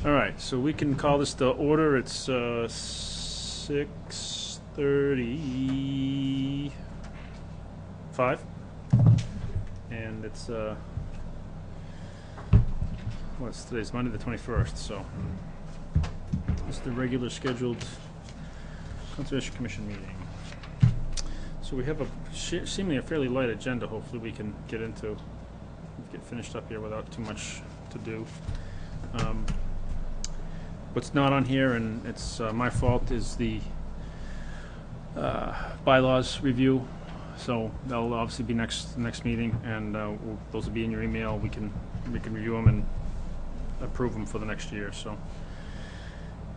All right, so we can call this to order. It's 6:35, and it's what's today's Monday the 21st. So it's the regular scheduled Conservation Commission meeting. So we have seemingly a fairly light agenda. Hopefully we can get finished up here without too much to do. What's not on here, and it's my fault, is the bylaws review. So that'll obviously be next meeting, and those will be in your email. We can review them and approve them for the next year. So,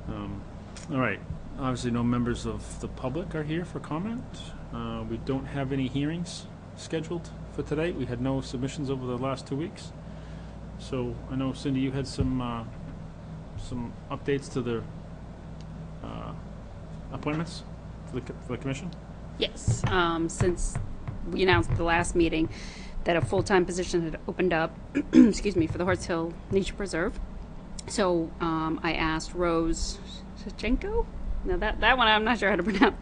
all right. Obviously, no members of the public are here for comment. We don't have any hearings scheduled for today. We had no submissions over the last 2 weeks. So I know, Cindy, you had some updates to the appointments for the commission? Yes, since we announced at the last meeting that a full-time position had opened up, excuse me, for the Horse Hill Nature Preserve. So I asked Rose Sachenko? No, that one I'm not sure how to pronounce.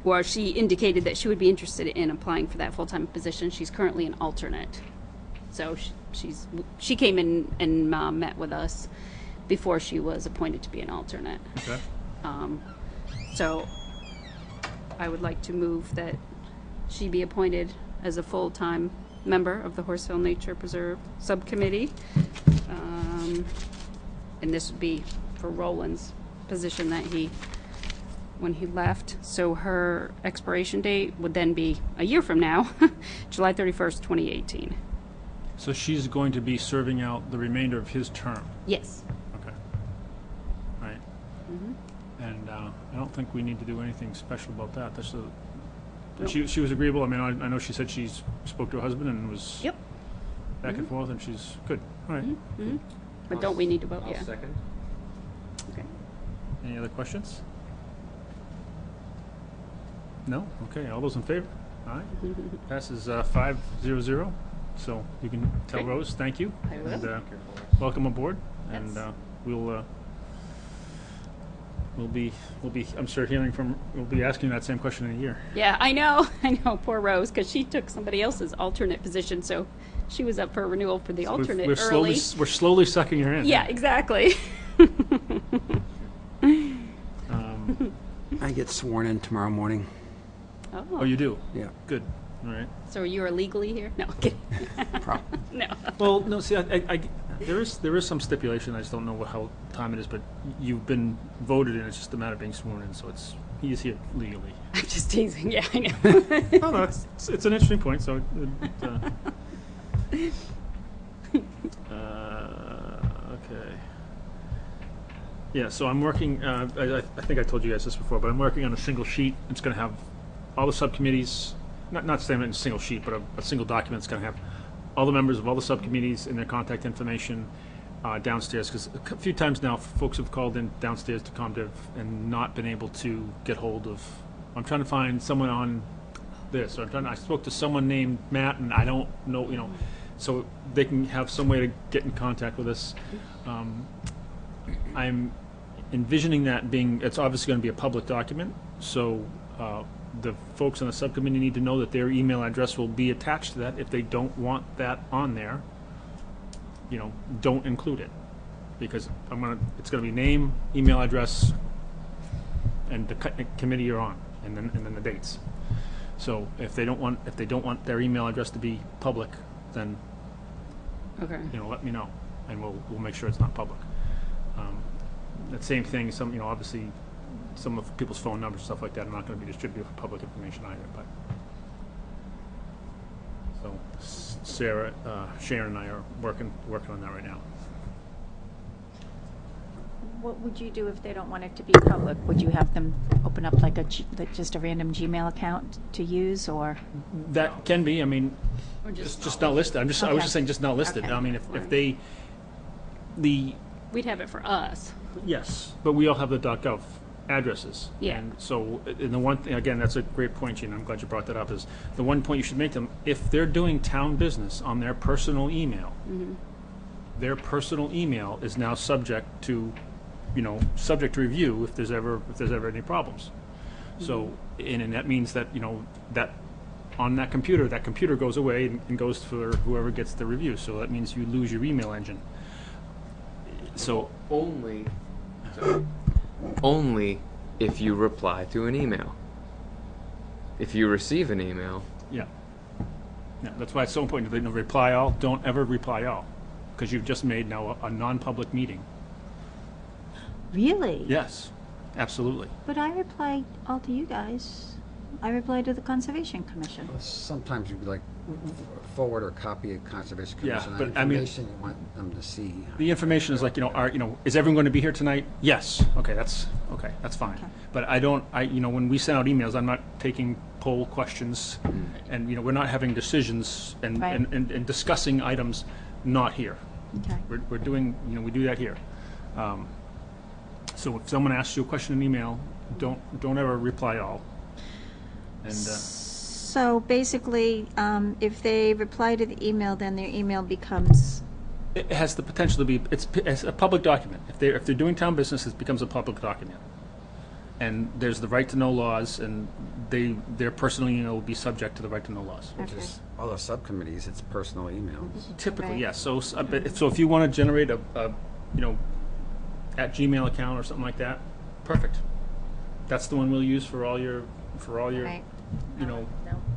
Well, she indicated that she would be interested in applying for that full-time position. She's currently an alternate. So she came in and met with us before she was appointed to be an alternate. Okay. So I would like to move that she be appointed as a full-time member of the Horse Hill Nature Preserve Subcommittee. And this would be for Roland's position that when he left. So her expiration date would then be a year from now, July 31st, 2018. So she's going to be serving out the remainder of his term? Yes. Okay. All right. And I don't think we need to do anything special about that. That's Nope. She was agreeable. I mean, I know she said she spoke to her husband and was Yep. back and forth, and she's good. All right. But don't we need to vote? I'll Yeah. second. Okay. Any other questions? No? Okay, all those in favor? Aye. Passes 5-0-0. So you can tell Great. Rose, thank you. I will. And welcome aboard. And Yes. we'll be, I'm sure we'll be asking that same question in a year. Yeah, I know. Poor Rose, because she took somebody else's alternate position, so she was up for renewal for the So alternate we're early. slowly sucking her in. Yeah, exactly. I get sworn in tomorrow morning. Oh, you do? Yeah. Good. All right. So you are legally here? No, I'm kidding. No. Well, no. See, there is some stipulation. I just don't know how time it is. But you've been voted in. It's just a matter of being sworn in. So he is here legally. I'm just teasing. Yeah, I know. Oh, no, it's an interesting point. So, okay. Yeah. So I'm working. I think I told you guys this before, but I'm working on a single sheet. It's going to have all the subcommittees. Not saying it in a single sheet, but a single document that's going to have all the members of all the subcommittees and their contact information downstairs. Because a few times now, folks have called in downstairs to ComDev and not been able to get hold of. I'm trying to find someone on this. Or I spoke to someone named Matt, and I don't know. So they can have some way to get in contact with us. I'm envisioning that it's obviously going to be a public document. So. The folks on the subcommittee need to know that their email address will be attached to that. If they don't want that on there, don't include it, because it's going to be name, email address, and the committee you're on, and then the dates. So if they don't want their email address to be public, then Okay. let me know, and we'll make sure it's not public. That same thing. Obviously. Some of people's phone numbers and stuff like that are not going to be distributed for public information either. But so Sarah, Sharon, and I are working on that right now. What would you do if they don't want it to be public? Would you have them open up like just a random Gmail account to use, or? That can be. I mean, Or just not listed. I was Okay. just saying, just not listed. Okay. I mean, if Right. we'd have it for us. Yes, but we all have the .gov addresses. Yeah. And so, and the one thing, again, that's a great point, Gina, I'm glad you brought that up, is the one point you should make them, if they're doing town business on their personal email, their personal email is now subject to, subject to review if there's ever any problems. So, and that means that, that on that computer goes away and goes for whoever gets the review. So that means you lose your email engine. So Only if you reply to an email. If you receive an email, yeah, that's why it's so important to reply all. Don't ever reply all, because you've just made now a non-public meeting. Really? Yes, absolutely. But I replied all to you guys. I replied to the Conservation Commission. Sometimes you'd like forward or copy a Conservation Yeah, Commission but I mean- information you want them to see. The information is like, is everyone going to be here tonight? Yes. Okay, that's fine. Okay. But when we send out emails, I'm not taking poll questions, and we're not having decisions and, Right. and discussing items not here. Okay. We're doing, we do that here. So if someone asks you a question in email, don't ever reply all. And So basically, if they reply to the email, then their email becomes, it has the potential to be, it's a public document. If they're doing town business, it becomes a public document. And there's the right to know laws, and their personal email will be subject to the right to know laws. Which is all the subcommittees, it's personal emails. Typically, Right. yes. So if you want to generate a at Gmail account or something like that, perfect. That's the one we'll use for all your right,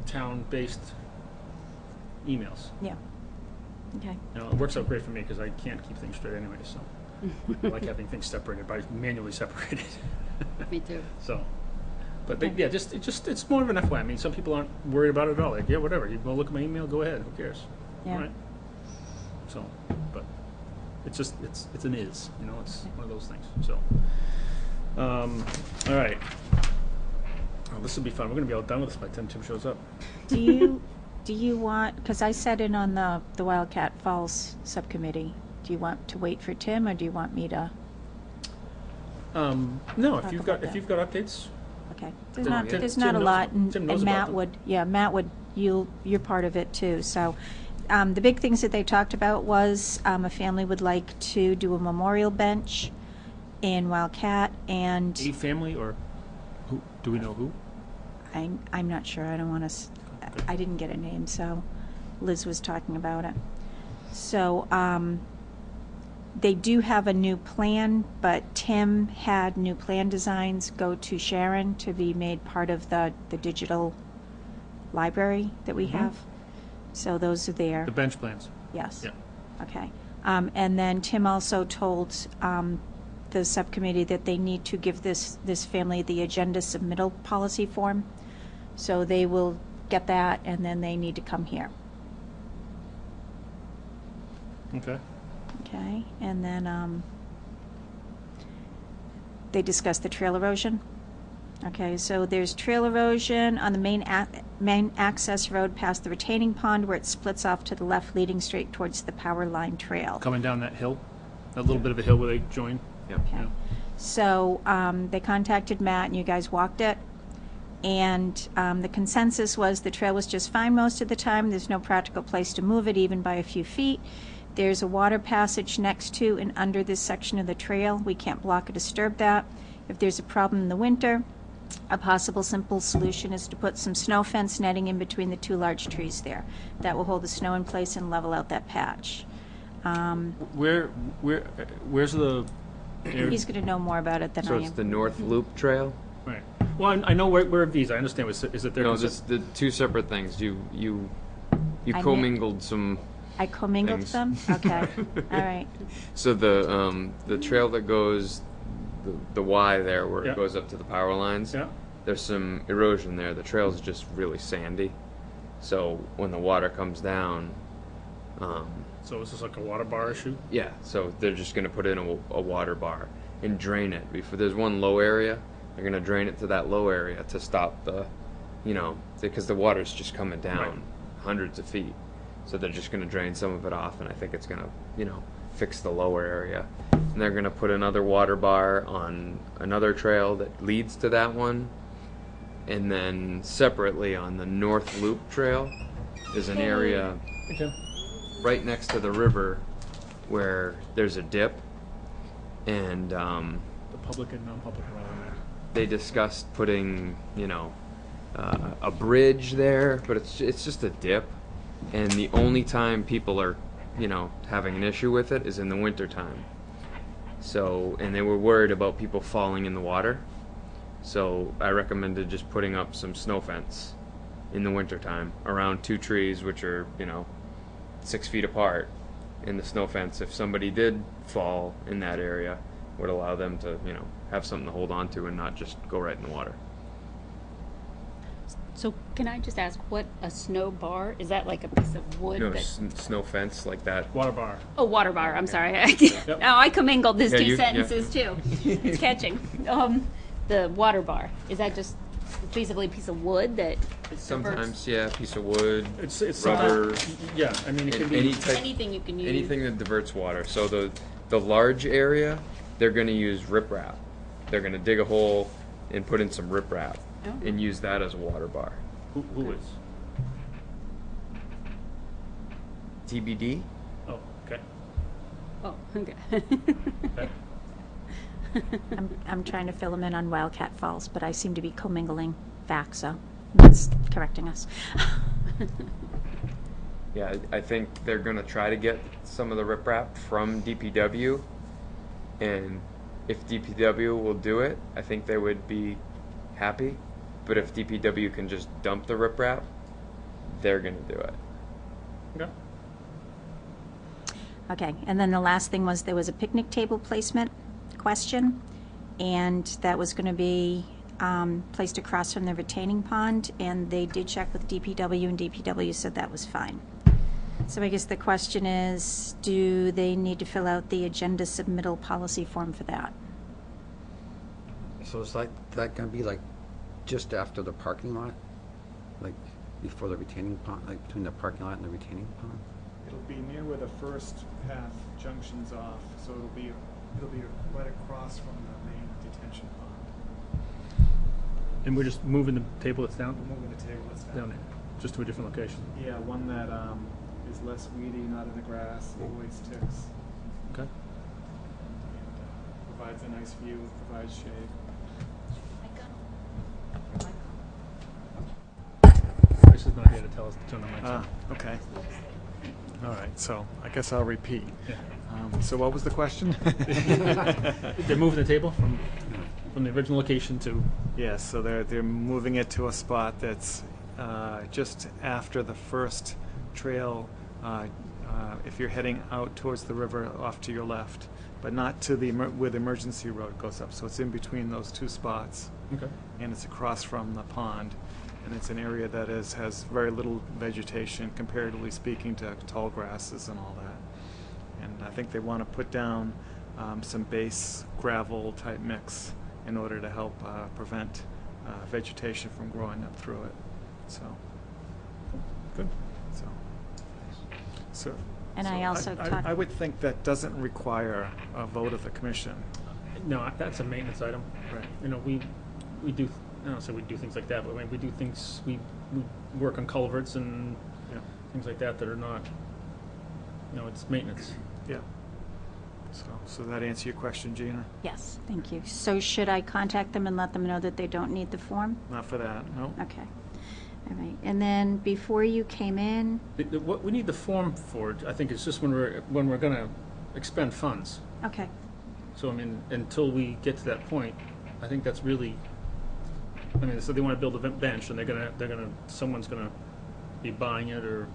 town-based emails. yeah. Okay. It works out great for me because I can't keep things straight anyway. So I like having things separated, but manually separated. Me too. So, but yeah, it's more of an FYI. I mean, some people aren't worried about it at all. Like, yeah, whatever. You go look at my email, go ahead. Who cares? Yeah. All right. So, but it's an is. It's one of those things. So, all right. Oh, this will be fun. We're gonna be all done with this by the time Tim shows up. Do you want, because I sat in on the Wildcat Falls subcommittee, do you want to wait for Tim, or do you want me to? No, Talk if you've about got updates, Okay. Tim- There's Tim not a knows lot, about- Tim knows and about Matt them. would, Matt would, you're part of it too, so. The big things that they talked about was, a family would like to do a memorial bench in Wildcat, and a family or who? Do we know who? I'm not sure, I don't want to, I didn't get a name, so Liz was talking about it. So, they do have a new plan, but Tim had new plan designs go to Sharon to be made part of the digital library that we have. So those are there, The bench plans. yes. Yeah. Okay. And then Tim also told the subcommittee that they need to give this family the agenda submittal policy form. So they will get that, and then they need to come here. Okay. Okay, and then they discussed the trail erosion. Okay, so there's trail erosion on the main access road past the retaining pond where it splits off to the left, leading straight towards the power line trail. Coming down that hill, that little bit of a hill where they join. yep. Okay. Yeah. So they contacted Matt, and you guys walked it. And the consensus was the trail was just fine most of the time. There's no practical place to move it, even by a few feet. There's a water passage next to and under this section of the trail. We can't block or disturb that. If there's a problem in the winter, a possible simple solution is to put some snow fence netting in between the two large trees there. That will hold the snow in place and level out that patch. Where's the? He's going to know more about it than So I it's am. the North Loop Trail? Right. Well, I know where are these. I understand. Is it there? No, this the two separate things. You I commingled some. I commingled things. them? Okay, all right. So the trail that goes the Y there where Yeah. it goes up to the power lines. Yeah. There's some erosion there. The trail's just really sandy. So when the water comes down, So is this like a water bar issue? yeah, so they're just going to put in a water bar and drain it. Before there's one low area, they're going to drain it to that low area to stop the, because the water's just coming down Right. hundreds of feet. So they're just going to drain some of it off, and I think it's going to, fix the lower area. And they're going to put another water bar on another trail that leads to that one. And then separately on the North Loop Trail is an area Okay. right next to the river where there's a dip, and The public and non-public are all in there. they discussed putting, you know, a bridge there, but it's just a dip, and the only time people are, you know, having an issue with it is in the winter time. So, and they were worried about people falling in the water. So I recommended just putting up some snow fence in the wintertime around two trees, which are, you know, 6 feet apart. In the snow fence, if somebody did fall in that area, would allow them to, you know, have something to hold on to and not just go right in the water. So can I just ask what a snow bar, is that like a piece of wood No, that, snow fence like that. Water bar. oh, water bar, I'm sorry. Yep. Now I commingled these Yeah, two you- yeah. sentences too. It's catching. The water bar, is that just basically a piece of wood that Sometimes, yeah, a piece of wood, It's rubber, Yeah, I mean, it could and be. any type, anything you can use? anything that diverts water. So the large area, they're going to use riprap. They're going to dig a hole and put in some riprap Oh. and use that as a water bar. Who is? TBD. Oh, okay. Oh, okay. Okay. I'm trying to fill them in on Wildcat Falls, but I seem to be commingling facts, so that's correcting us. Yeah, I think they're going to try to get some of the riprap from DPW, and if DPW will do it, I think they would be happy. But if DPW can just dump the riprap, they're going to do it. Okay. Okay, and then the last thing was there was a picnic table placement question, and that was going to be placed across from the retaining pond, and they did check with DPW, and DPW said that was fine. So I guess the question is, do they need to fill out the agenda submittal policy form for that? So is that gonna be like just after the parking lot? Like before the retaining pond, like between the parking lot and the retaining pond? It'll be near where the first path junctions off, so it'll be right across from the main detention pond. And we're just moving the table that's down, We're moving the table that's down there, just to a different location. Yeah, one that is less weedy, not in the grass, avoids ticks, Okay. and provides a nice view, provides shade. Chris is not here to tell us to turn the mics on. Okay. All right, so I guess I'll repeat. Yeah. So what was the question? They're moving the table from the original location to, Yes, so they're moving it to a spot that's just after the first trail. If you're heading out towards the river, off to your left, but not to the where the emergency road goes up. So it's in between those two spots, okay. and it's across from the pond, and it's an area that has very little vegetation, comparatively speaking, to tall grasses and all that. And I think they want to put down some base gravel type mix in order to help prevent vegetation from growing up through it. So, Good. so. And I also talked. I would think that doesn't require a vote of the commission. No, that's a maintenance item. Right. You know, we do, I don't say we do things like that, but I mean, we do things, we work on culverts and Yeah. things like that that are not, you know, it's maintenance. Yeah. So that answer your question, Gina? Yes, thank you. So should I contact them and let them know that they don't need the form? Not for that, no? Okay. All right. And then before you came in, What we need the form for, I think, is just when we're gonna expend funds. okay. So, I mean, until we get to that point, I think that's really, I mean, so they wanna build a bench, and someone's gonna be buying it, or,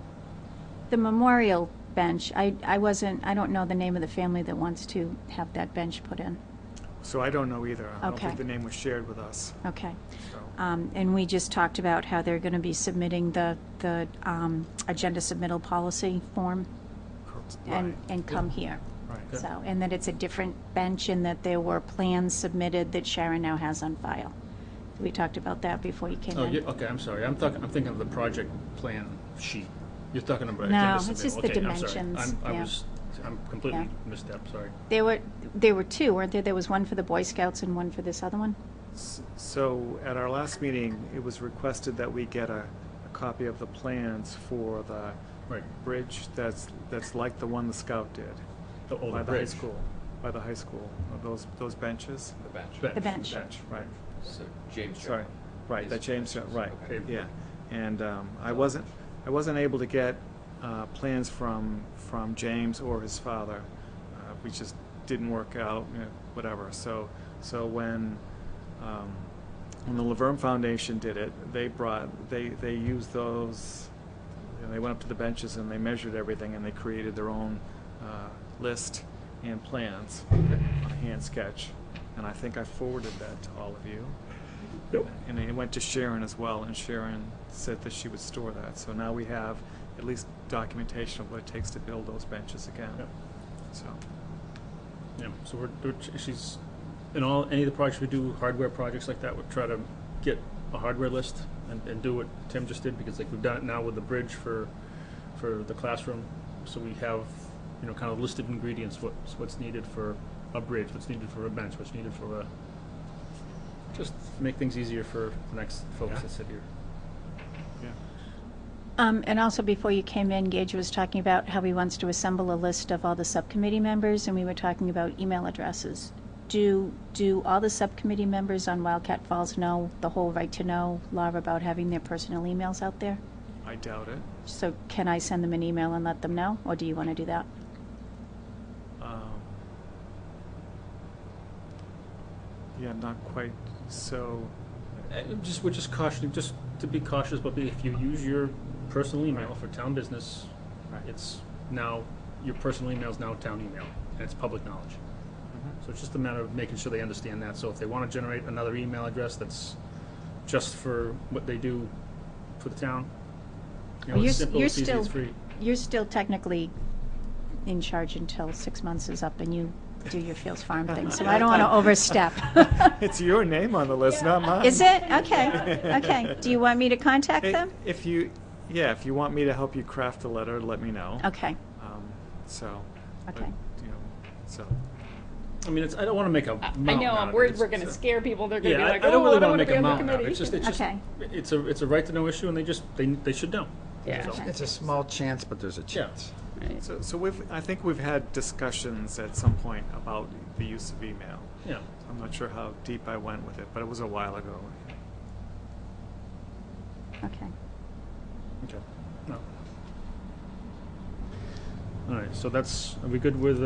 The memorial bench, I don't know the name of the family that wants to have that bench put in. So I don't know either. I don't Okay. think the name was shared with us. Okay. So, And we just talked about how they're going to be submitting the agenda submittal policy form right, and come here. right. So, and that it's a different bench and that there were plans submitted that Sharon now has on file. We talked about that before you came oh, in. yeah, okay, I'm sorry, I'm thinking of the project plan sheet. You're talking about No, agenda it's submittal. just the Okay, I'm sorry. dimensions, yeah. I'm completely Yeah. misstep, sorry. There were two, weren't there? There was one for the Boy Scouts and one for this other one? So at our last meeting, it was requested that we get a copy of the plans for the Right. bridge that's like the one the Scout did. The older by the high bridge. school, by the high school, those benches. The bench. Bench. The bench. Bench, right. So James. Sorry, right, that James, right, Okay. yeah. And I wasn't able to get plans from James or his father. We just didn't work out, whatever. So when the Laverne Foundation did it, they used those. They went up to the benches and they measured everything and they created their own list and plans on a hand sketch. And I think I forwarded that to all of you. Yep. And it went to Sharon as well, and Sharon said that she would store that. So now we have at least documentation of what it takes to build those benches again. Yep. So, Yeah, so she's, in any of the projects we do, hardware projects like that, we try to get a hardware list and do what Tim just did, because like we've done it now with the bridge for the classroom. So we have, kind of listed ingredients, what's needed for a bridge, what's needed for a bench, what's needed for a, just make things easier for the next folks that sit here. yeah. And also, before you came in, Gage was talking about how he wants to assemble a list of all the subcommittee members, and we were talking about email addresses. Do all the subcommittee members on Wildcat Falls know the whole right to know law about having their personal emails out there? I doubt it. So can I send them an email and let them know, or do you want to do that? Yeah, not quite so. We're just cautioning, just to be cautious, but if you use your personal email for town business, Right. it's now, your personal email is now town email, and it's public knowledge. Mhm. So it's just a matter of making sure they understand that. So if they want to generate another email address that's just for what they do for the town, Well, it's simple, you're it's easy, it's still- free. You're still technically in charge until 6 months is up and you do your Fields Farm thing, so I don't want to overstep. It's your name on the list, not mine. Is it? Okay, okay. Do you want me to contact them? If you want me to help you craft the letter, let me know. Okay, So. Okay. So. I mean, I don't want to make a mountain I know, out I'm of it. worried It's- we're gonna it's a- scare people, they're gonna Yeah, be like, I don't oh, really I don't want wanna to be make a on the mountain out of it. committee. It's just, Okay. it's a right to know issue, and they should know. Yeah. So- It's a small chance, but there's a chance. Right. So I think we've had discussions at some point about the use of email. Yeah. I'm not sure how deep I went with it, but it was a while ago. okay. Okay. No. All right. So are we good with?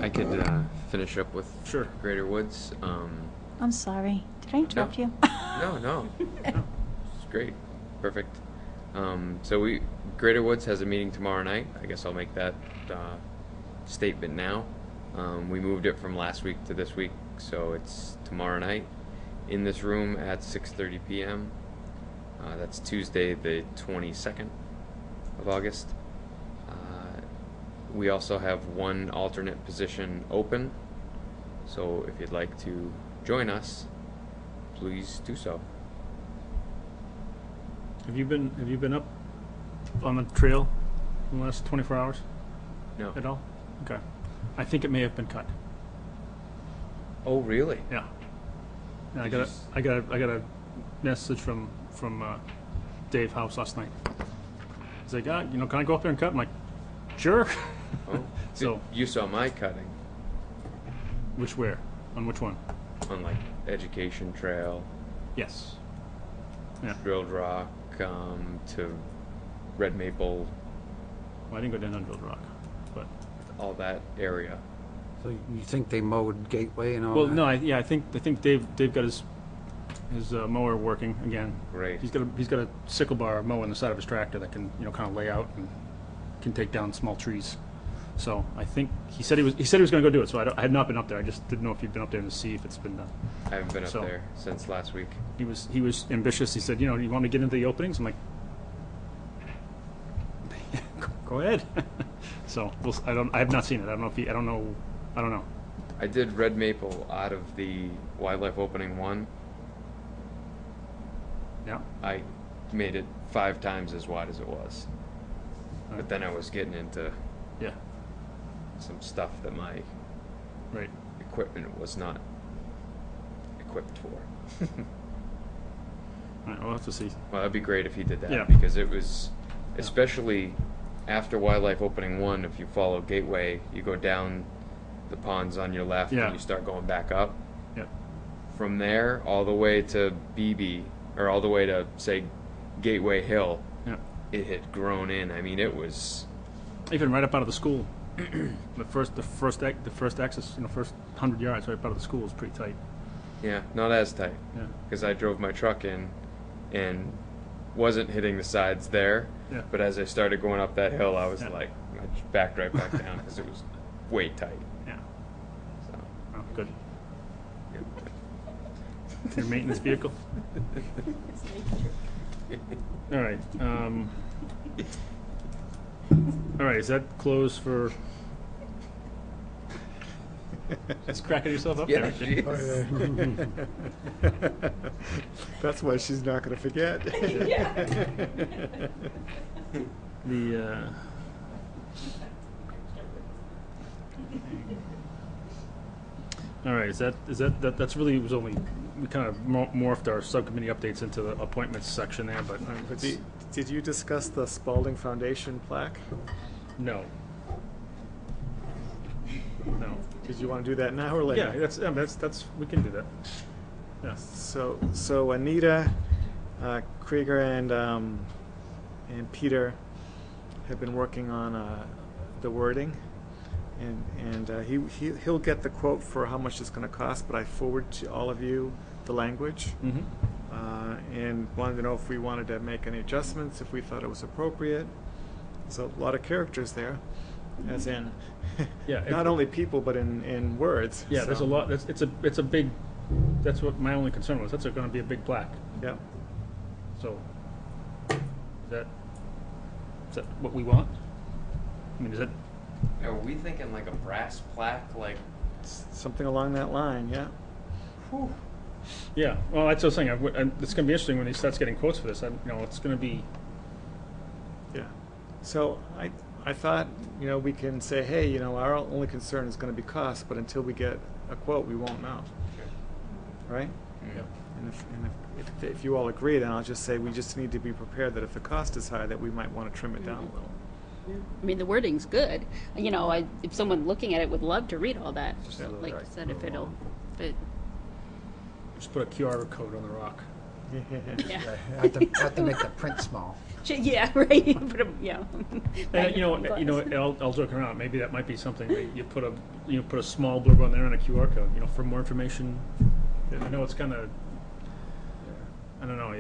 I could finish up with Sure. Greater Woods. I'm sorry. Did I interrupt you? No, it's great, perfect. So Greater Woods has a meeting tomorrow night. I guess I'll make that statement now. We moved it from last week to this week, so it's tomorrow night in this room at 6:30 p.m. That's Tuesday, the 22nd of August. We also have one alternate position open, so if you'd like to join us, please do so. Have you been up on the trail in the last 24 hours No. at all? Okay. I think it may have been cut. Oh, really? Yeah. And Did you s- I got a message from Dave House last night. He's like, can I go up there and cut? I'm like, sure. Oh, So- you saw my cutting Where? On which one? on like Education Trail, Yes. Yeah. Drilled Rock, to Red Maple, Well, I didn't go down on Drilled Rock, but all that area. So you think they mowed Gateway and all well, that? no, I think Dave got his mower working again. Great. He's got a sickle bar mower on the side of his tractor that can kind of lay out and can take down small trees. So I think he said he was going to go do it. So I had not been up there. I just didn't know if you'd been up there to see if it's been done. I haven't been up So- there since last week. He was ambitious. He said, do you want me to get into the openings? I'm like, go ahead. So I have not seen it. I don't know. I don't know. I did Red Maple out of the Wildlife Opening 1. Yeah. I made it 5 times as wide as it was. But then I was getting into Yeah. some stuff that my Right. equipment was not equipped for. All right. We'll have to see. Well, that'd be great if he did that Yeah. because it was, especially after Wildlife Opening 1, if you follow Gateway, you go down the ponds on your left Yeah. and you start going back up. Yeah. From there, all the way to BB, or all the way to, say, Gateway Hill, Yeah. it had grown in. I mean, it was... Even right up out of the school, the first access, first 100 yards right up out of the school is pretty tight. Yeah, not as tight. Yeah. Because I drove my truck in and wasn't hitting the sides there. Yeah. But as I started going up that hill, I was Yeah. like, I just backed right back down because it was way tight. Yeah. So, Oh, good. yeah. Your maintenance vehicle. All right. All right. Is that closed for? Just cracking yourself up Yeah, there. she is. That's why she's not going to forget. The all right, that's really was only we kind of morphed our subcommittee updates into the appointments section there, but it's, Did you discuss the Spalding Foundation plaque? no. Did you want to do that now or later? Yeah, that's we can do that. Yeah. So Anita, Krieger, and Peter have been working on the wording, and he'll get the quote for how much it's going to cost. But I forward to all of you the language, and wanted to know if we wanted to make any adjustments, if we thought it was appropriate. There's a lot of characters there, as in Yeah, not only people but in words. Yeah, there's a so, lot. It's a big. That's what my only concern was. That's going to be a big plaque. Yeah. So, is that what we want? I mean, is that? Are we thinking like a brass plaque? Like, Something along that line, yeah. Yeah. Well, that's what I was saying. It's going to be interesting when he starts getting quotes for this. It's going to be. Yeah. So I thought, we can say, hey, our only concern is going to be cost, but until we get a quote, we won't know. Right? Yeah. And if you all agree, then I'll just say we just need to be prepared that if the cost is high, that we might want to trim it down a little. I mean, the wording's good. If someone looking at it would love to read all that. Just a little Like right. you said, if Just put a QR code on the rock. yeah. Have to make the print small. Yeah, right. Put 'em- yeah. And I'll joke around. Maybe that might be something that you put a small blurb on there and a QR code. For more information. I know it's kind of. I don't know.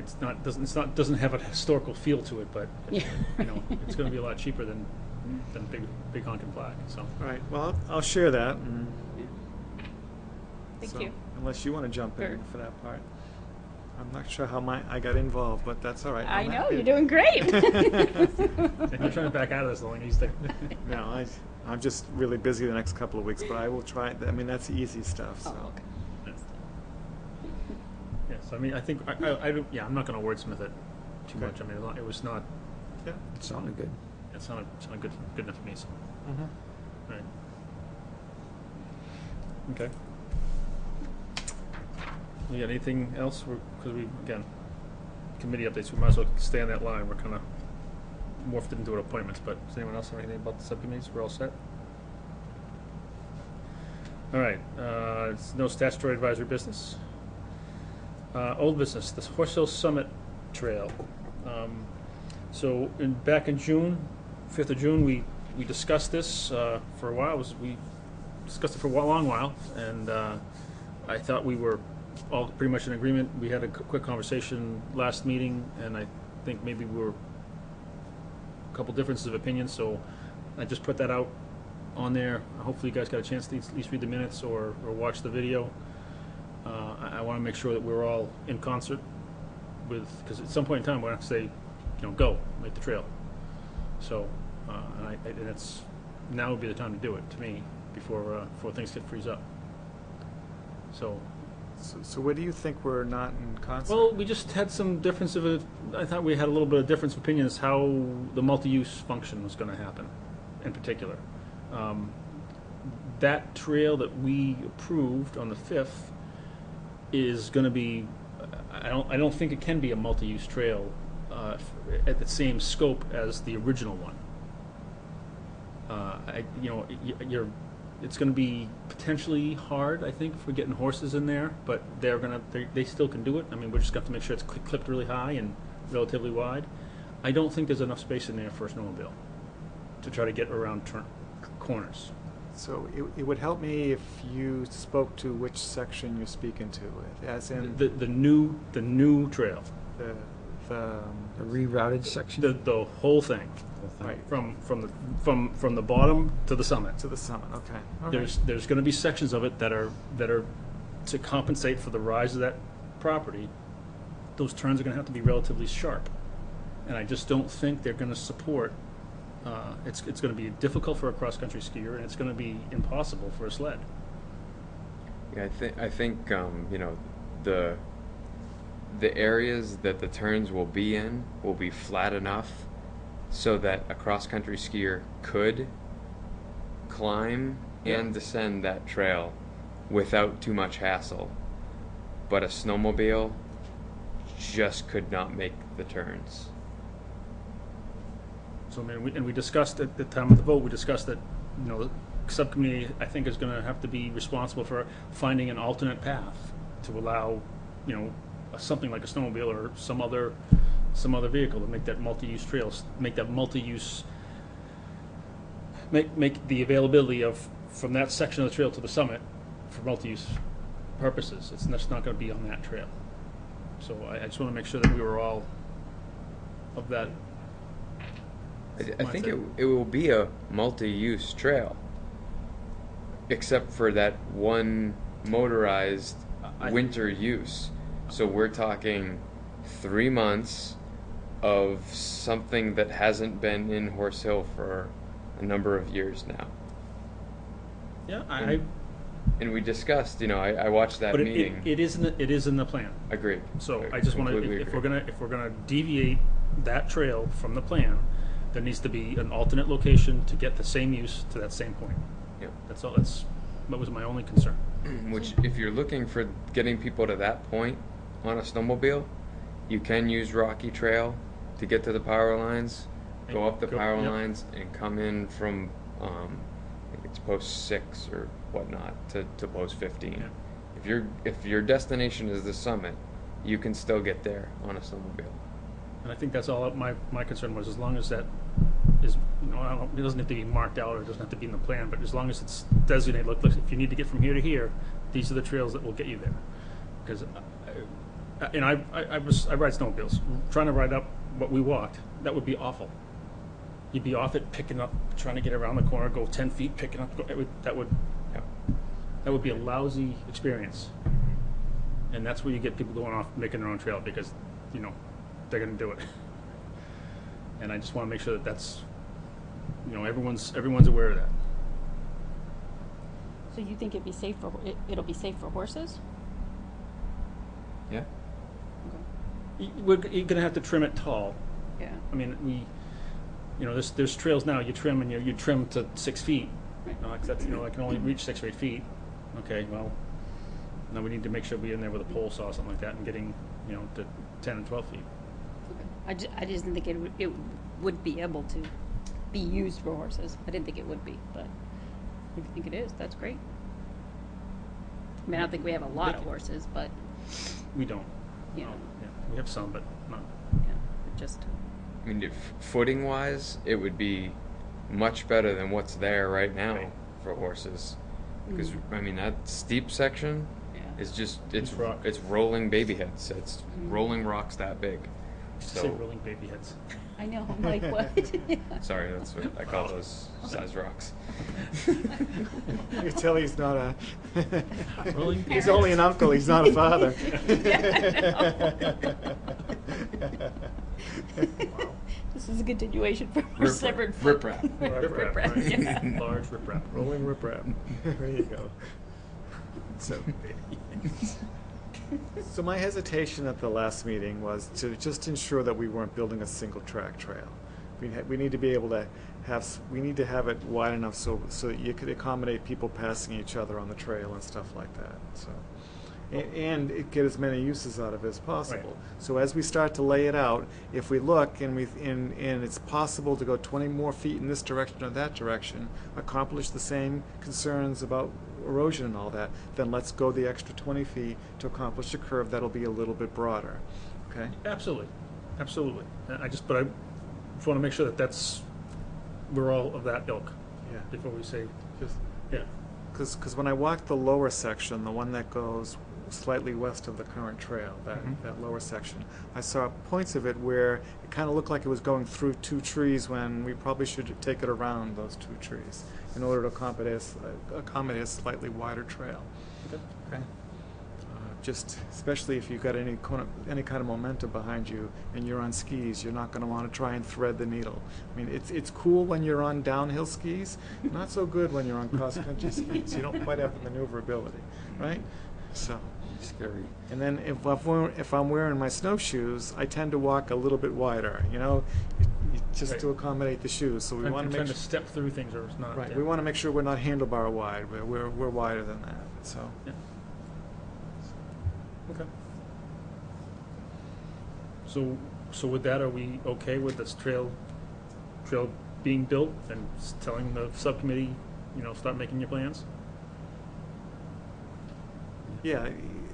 Doesn't have a historical feel to it, but Yeah. it's going to be a lot cheaper than big honking plaque. So. All right. Well, I'll share that. Thank So, you. Unless you want to jump Sure. in for that part. I'm not sure how I got involved, but that's all right. I I'm know, happy. you're doing great. And you're trying to back out of this long. You stick. No, I'm just really busy the next couple of weeks, but I will try. I mean, that's the easy stuff. So. Oh, okay. Yes, I mean, I think I don't. Yeah, I'm not going to wordsmith it too Okay. much. I mean, it was not. Yeah. It sounded good. It's not good enough for me. So, Mm-hmm. right. Okay. We got anything else? Because we again, committee updates. We might as well stay on that line. We're kind of morphed into it appointments. But does anyone else have anything about the subcommittees? We're all set. All right. It's no statutory advisory business. Old business. The Horse Hill Summit Trail. So back in June, 5th of June, we discussed this for a while. We discussed it for a long while, and I thought we were all pretty much in agreement. We had a quick conversation last meeting, and I think maybe we were a couple differences of opinion, so I just put that out on there. Hopefully you guys got a chance to at least read the minutes or watch the video. I want to make sure that we're all in concert with, because at some point in time we're going to say, go, make the trail. So, and it's, now would be the time to do it, to me, before things get freeze up. So where do you think we're not in concert? well, we just had some difference of I thought we had a little bit of difference of opinion as how the multi-use function was going to happen, in particular. That trail that we approved on the 5th is going to be. I don't think it can be a multi-use trail at the same scope as the original one. It's going to be potentially hard, I think, for getting horses in there, but they still can do it. I mean, we just got to make sure it's clipped really high and relatively wide. I don't think there's enough space in there for a snowmobile to try to get around corners. So it would help me if you spoke to which section you're speaking to, as in The new trail, the The rerouted section? the whole thing, right from the bottom to the summit. to the summit. Okay. All right. There's going to be sections of it that are to compensate for the rise of that property. Those turns are going to have to be relatively sharp, and I just don't think they're going to support. It's going to be difficult for a cross country skier, and it's going to be impossible for a sled. Yeah, I think the areas that the turns will be in will be flat enough so that a cross country skier could climb and descend that trail without too much hassle. But a snowmobile just could not make the turns. So, I mean, we discussed at the time of the vote, we discussed that, the subcommittee, I think, is going to have to be responsible for finding an alternate path to allow, something like a snowmobile or some other vehicle to make that multi-use trails, make the availability from that section of the trail to the summit for multi-use purposes. That's not going to be on that trail. So I just want to make sure that we were all of that. I think it will be a multi-use trail, except for that one motorized winter use. So we're talking 3 months of something that hasn't been in Horse Hill for a number of years now. Yeah, and we discussed. I watched that but meeting. it is in the plan. Agreed. So I just want to, completely if agree. we're gonna deviate that trail from the plan, there needs to be an alternate location to get the same use to that same point. Yeah. That's all. That was my only concern. Which, if you're looking for getting people to that point on a snowmobile, you can use Rocky Trail to get to the power lines, go up the power yep. lines, and come in from, I think it's post 6 or whatnot to post 15. Yeah. If your destination is the summit, you can still get there on a snowmobile. And I think that's all my concern was, as long as that is, it doesn't have to be marked out or it doesn't have to be in the plan, but as long as it's designated, look, if you need to get from here to here, these are the trails that will get you there. Because, I ride snowmobiles. Trying to ride up what we walked, that would be awful. You'd be off it, picking up, trying to get around the corner, go 10 feet, picking up, that would be a lousy experience. And that's where you get people going off, making their own trail, because, they're going to do it. And I just want to make sure that that's, everyone's aware of that. So you think it'll be safe for horses? Yeah. You're going to have to trim it tall. Yeah. I mean, there's trails now, you trim and you trim to 6 feet. Right. Except, I can only reach 6 or 8 feet. Okay, well, now we need to make sure we're in there with a pole saw or something like that and getting, to 10 and 12 feet. I just didn't think it would be able to be used for horses. I didn't think it would be, but if you think it is, that's great. I mean, I don't think we have a lot of horses, but We don't. Yeah. No, we have some, but not. yeah, just I mean, footing wise, it would be much better than what's there right now Right. for horses. Because I mean, that steep section yeah. is just It's rock. it's rolling baby heads. It's rolling rocks that big. Say So rolling baby heads. I know. I'm like, what? sorry, that's what I call those size rocks. You tell he's not a. Rolling He's only an uncle. He's not a father. This is a continuation from our separate. Riprap. Riprap, Riprap, right? yeah. Large riprap. Rolling riprap. There you go. So, so my hesitation at the last meeting was to just ensure that we weren't building a single track trail. We need to be able to we need to have it wide enough so that you could accommodate people passing each other on the trail and stuff like that. So, and it get as many uses out of it as possible. So as we start to lay it out, if we look and it's possible to go 20 more feet in this direction or that direction, accomplish the same concerns about erosion and all that, then let's go the extra 20 feet to accomplish a curve that'll be a little bit broader. Okay? Absolutely, absolutely. But I just want to make sure that we're all of that ilk Yeah. before we say, Just, yeah. Because when I walked the lower section, the one that goes slightly west of the current trail, that lower section, I saw points of it where it kind of looked like it was going through two trees when we probably should take it around those two trees in order to accommodate a slightly wider trail. Okay. Just especially if you've got any kind of momentum behind you and you're on skis, you're not going to want to try and thread the needle. I mean, it's cool when you're on downhill skis, not so good when you're on cross-country skis. You don't quite have the maneuverability, right? So Scary. and then if I'm wearing my snowshoes, I tend to walk a little bit wider, just Right. to accommodate the shoes. So we I'm want to trying make to step through things or it's not. right. yeah. We want to make sure we're not handlebar wide. We're wider than that. So. Yeah. Okay. So with that, are we okay with this trail being built and telling the subcommittee, start making your plans? Yeah,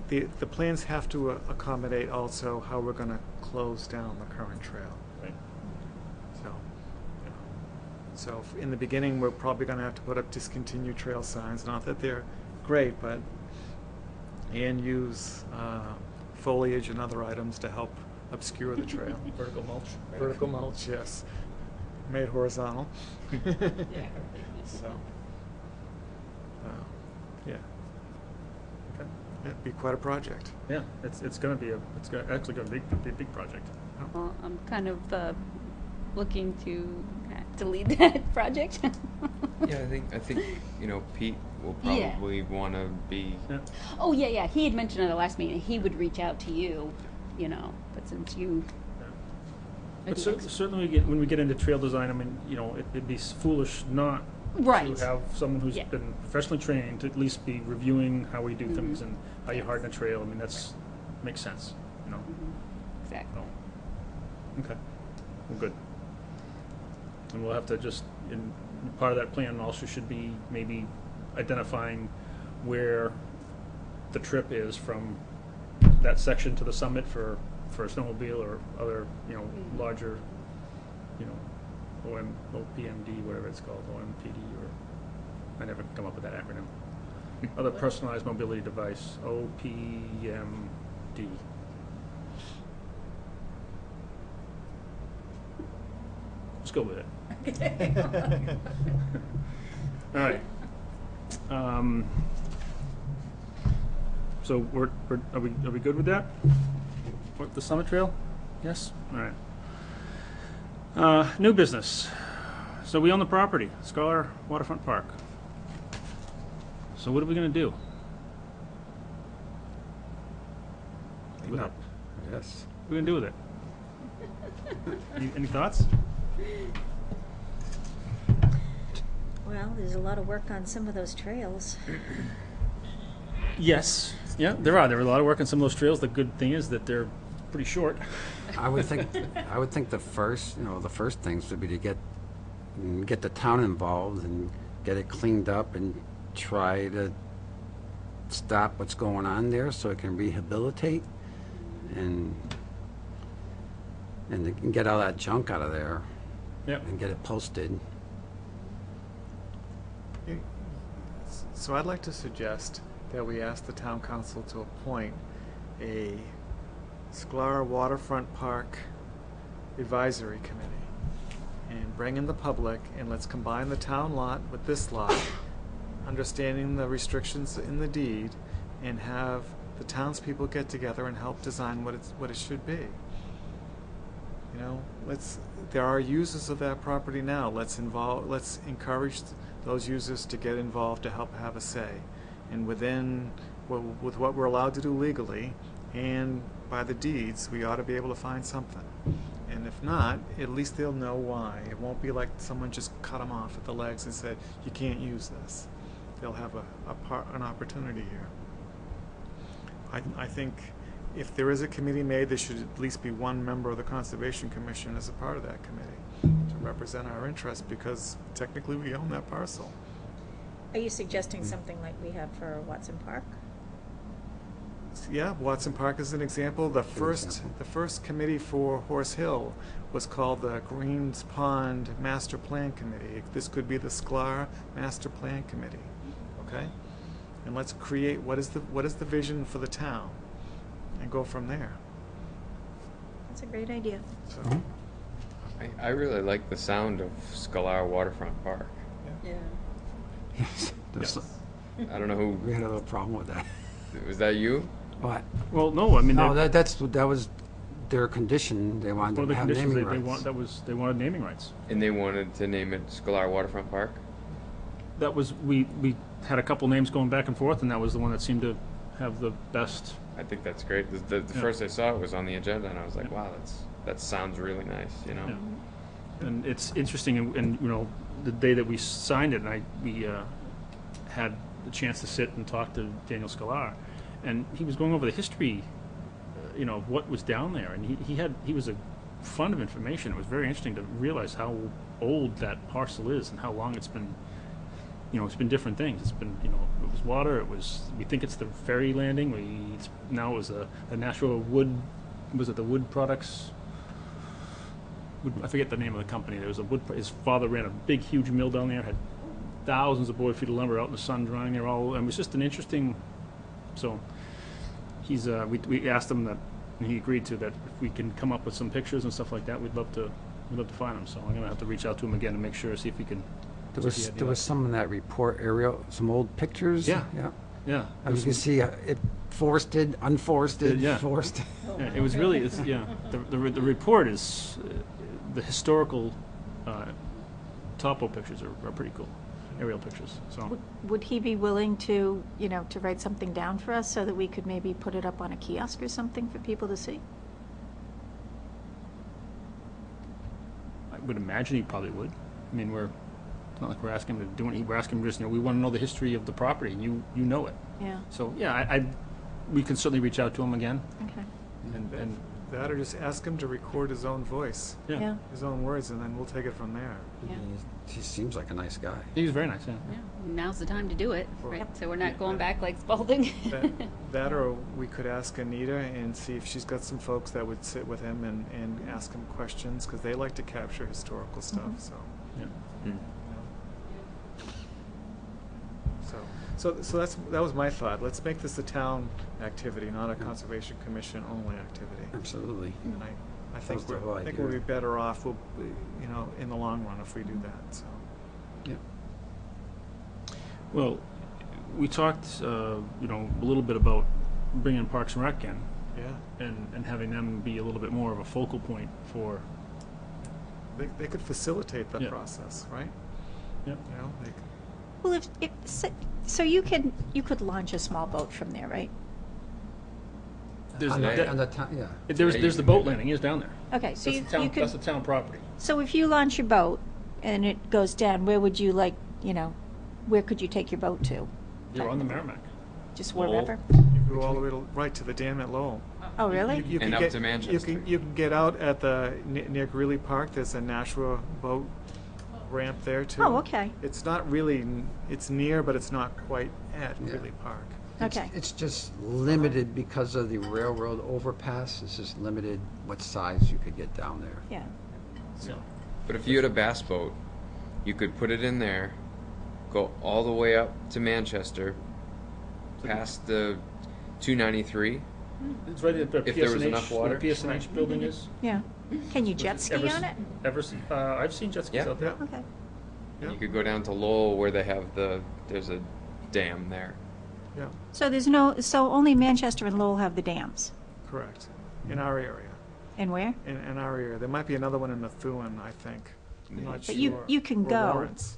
the plans have to accommodate also how we're going to close down the current trail. Right. So in the beginning, we're probably going to have to put up discontinued trail signs. Not that they're great, and use foliage and other items to help obscure the trail. Vertical mulch. Vertical mulch, yes, made horizontal. So, yeah. Okay. It'd be quite a project. Yeah, it's actually going to be a big project. Well, I'm kind of looking to lead that project. Yeah, I think Pete will Yeah. probably want to be. Yeah. Oh, yeah. He had mentioned at the last meeting he would reach out to you, but since you. But certainly when we get into trail design, I mean, it'd be foolish not Right. to have someone who's Yeah. been professionally trained to at least be reviewing how we do things and how you harden a trail. I mean, makes sense, Exactly. So, okay, well, good. And we'll have to in part of that plan also should be maybe identifying where the trip is from that section to the summit for a snowmobile or other, larger, OPMD, whatever it's called, OMPD, or I never come up with that acronym. Other personalized mobility device, OPMD. Let's go with it. All right. So are we good with that? What, the Summit Trail? Yes? All right. New business. So we own the property, Scholar Waterfront Park. So what are we going to do? Clean up. Yes. What are we going to do with it? Any thoughts? Well, there's a lot of work on some of those trails. Yes. Yeah, there are. There are a lot of work on some of those trails. The good thing is that they're pretty short. I would think the first things would be to get the town involved and get it cleaned up and try to stop what's going on there so it can rehabilitate and get all that junk out of there Yep. and get it posted. So I'd like to suggest that we ask the town council to appoint a Sklar Waterfront Park Advisory Committee and bring in the public, and let's combine the town lot with this lot, understanding the restrictions in the deed, and have the townspeople get together and help design what it should be. There are users of that property now. Let's encourage those users to get involved to help have a say. And with what we're allowed to do legally and by the deeds, we ought to be able to find something. And if not, at least they'll know why. It won't be like someone just cut them off at the legs and said, you can't use this. They'll have an opportunity here. I think if there is a committee made, there should at least be one member of the Conservation Commission as a part of that committee to represent our interests, because technically we own that parcel. Are you suggesting something like we have for Watson Park? Yeah, Watson Park is an example. The example. first committee for Horse Hill was called the Greens Pond Master Plan Committee. This could be the Sklar Master Plan Committee. Okay? And let's create what is the vision for the town and go from there. That's a great idea. So I really like the sound of Scalar Waterfront Park. Yeah. Yes. There's- I don't know who, We had a little problem with that. was that you? What? Well, no, I mean, No, that- that was their condition. They one wanted of the to have conditions naming they rights. they wanted naming rights. And they wanted to name it Scalar Waterfront Park? That was, we had a couple names going back and forth, and that was the one that seemed to have the best. I think that's great. The Yeah. first I saw it was on the agenda, and I was like, wow, that sounds really nice, you know? Yeah. And it's interesting, and you know, the day that we signed it, and we had the chance to sit and talk to Daniel Scalar, and he was going over the history, you know, of what was down there, and he was a fund of information. It was very interesting to realize how old that parcel is and how long it's been. You know, it's been different things. It's been, you know, it was water. It was. We think it's the ferry landing. Now it was a natural wood. Was it the wood products? I forget the name of the company. There was a wood. His father ran a big, huge mill down there. Had thousands of board feet of lumber out in the sun drying there. And it was just an interesting. So he's. We asked him that, and he agreed to that. If we can come up with some pictures and stuff like that, we'd love to find them. So I'm gonna have to reach out to him again and make sure, see if we can. There was some in that report, Ariel, some old pictures. Yeah. Yeah. Yeah. As you can see, it forested, unforested, Yeah. forested. Yeah, it was really, the report is, the historical topo pictures are pretty cool, aerial pictures, so. Would he be willing to, you know, to write something down for us so that we could maybe put it up on a kiosk or something for people to see? I would imagine he probably would. I mean, it's not like we're asking him to do anything, we're asking him just, you know, we want to know the history of the property, and you know it. Yeah, So, yeah, we can certainly reach out to him again, okay, and, that, or just ask him to record his own voice, yeah. yeah, his own words, and then we'll take it from there. yeah. He seems like a nice guy. He was very nice, yeah. Yeah, now's the time to do it, Well, right? So we're not going back like Spalding. That or we could ask Anita and see if she's got some folks that would sit with him and ask him questions, because they like to capture historical stuff, Mhm. so. Yeah. Mm. you know. So that was my thought. Let's make this a town activity, not a Conservation Commission only activity. Absolutely. And I think That's the whole I think we'll be idea. better off, you know, in the long run if we do that, so. Yeah. Well, we talked, you know, a little bit about bringing Parks and Rec in, Yeah, and having them be a little bit more of a focal point for, they could facilitate that Yeah. process, right? Yep. You know, they could. Well, so you could launch a small boat from there, right? there's, On Yeah. the town, yeah. there's Yeah, you the can boat do that. landing is down there. Okay, so That's you the town, could, that's the town property. so if you launch your boat and it goes down, where would you like, you know, where could you take your boat to? You're on the Merrimack. Just Lowell. wherever? You go all the way right to the dam at Lowell. Oh, really? You And can up get- to Manchester. You can get out at the near Greeley Park. There's a Nashua boat ramp there too. Oh, okay, It's not really. It's near, but it's not quite at Yeah. Greeley Park. okay. It's just limited because of the railroad overpass. It's just limited what size you could get down there. Yeah, So, But if you had a bass boat, you could put it in there, go all the way up to Manchester, past the 293. it's right at the If there was PSNH, enough where water. the PSNH building is. yeah. Can you jet ski Ever on s- it? I've seen jet skis Yeah. out there. Okay, Yeah. You could go down to Lowell where they have there's a dam there. Yeah, so so only Manchester and Lowell have the dams? correct. In our area. And where? In our area, there might be another one in Methuen, I think. I'm not But sure. you can Or go Lawrence.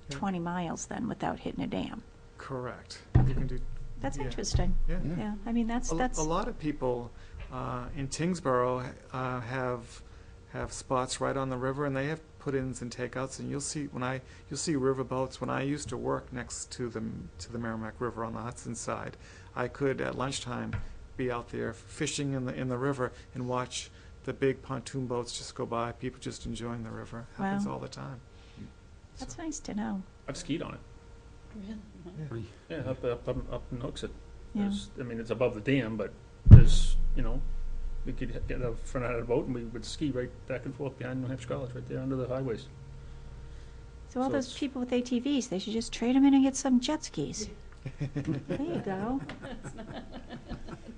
Yeah. 20 miles then without hitting a dam. Correct. You can do. That's Yeah. interesting. Yeah. Yeah, I mean, that's, A lot of people in Tingsboro have spots right on the river, and they have put-ins and takeouts. And you'll see riverboats. When I used to work next to the Merrimack River on the Hudson side, I could at lunchtime be out there fishing in the river and watch the big pontoon boats just go by, people just enjoying the river. Happens Wow. all the time. That's nice to know. I've skied on it. Really? Yeah, up in Hooksett. Yeah. I mean, it's above the dam, but there's, we could get out front out of the boat and we would ski right back and forth behind New Hampshire College, right there under the highways. So all So those it's- people with ATVs, they should just trade them in and get some jet skis. There you go.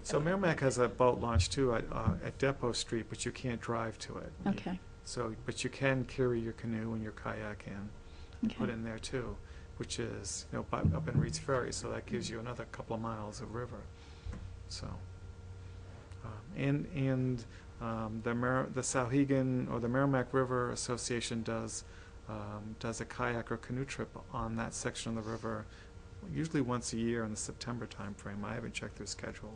So Merrimack has a boat launch too at Depot Street, but you can't drive to it. Okay, So, but you can carry your canoe and your kayak in, put okay. in there too, which is, up in Reed's Ferry, so that gives you another couple of miles of river. So, the Sauhegan or the Merrimack River Association does a kayak or canoe trip on that section of the river, usually once a year in the September timeframe. I haven't checked their schedule,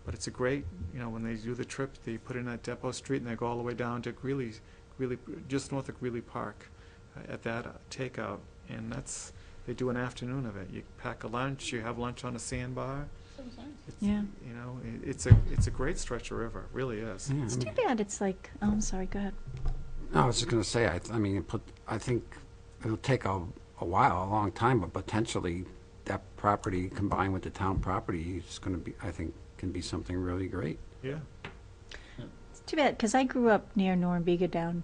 but it's a great, when they do the trip, they put in at Depot Street and they go all the way down to Greeley, just north of Greeley Park, at that takeout, and they do an afternoon of it. You pack a lunch, you have lunch on a sandbar. It's, Yeah. it's a great stretch of river, it really is. Yeah, It's I too mean- bad it's like, oh, I'm sorry, go ahead. No, I was just going to say, I think it'll take a while, a long time, but potentially that property combined with the town property is going to be, I think, can be something really great. Yeah. It's too bad, because I grew up near Norumbega down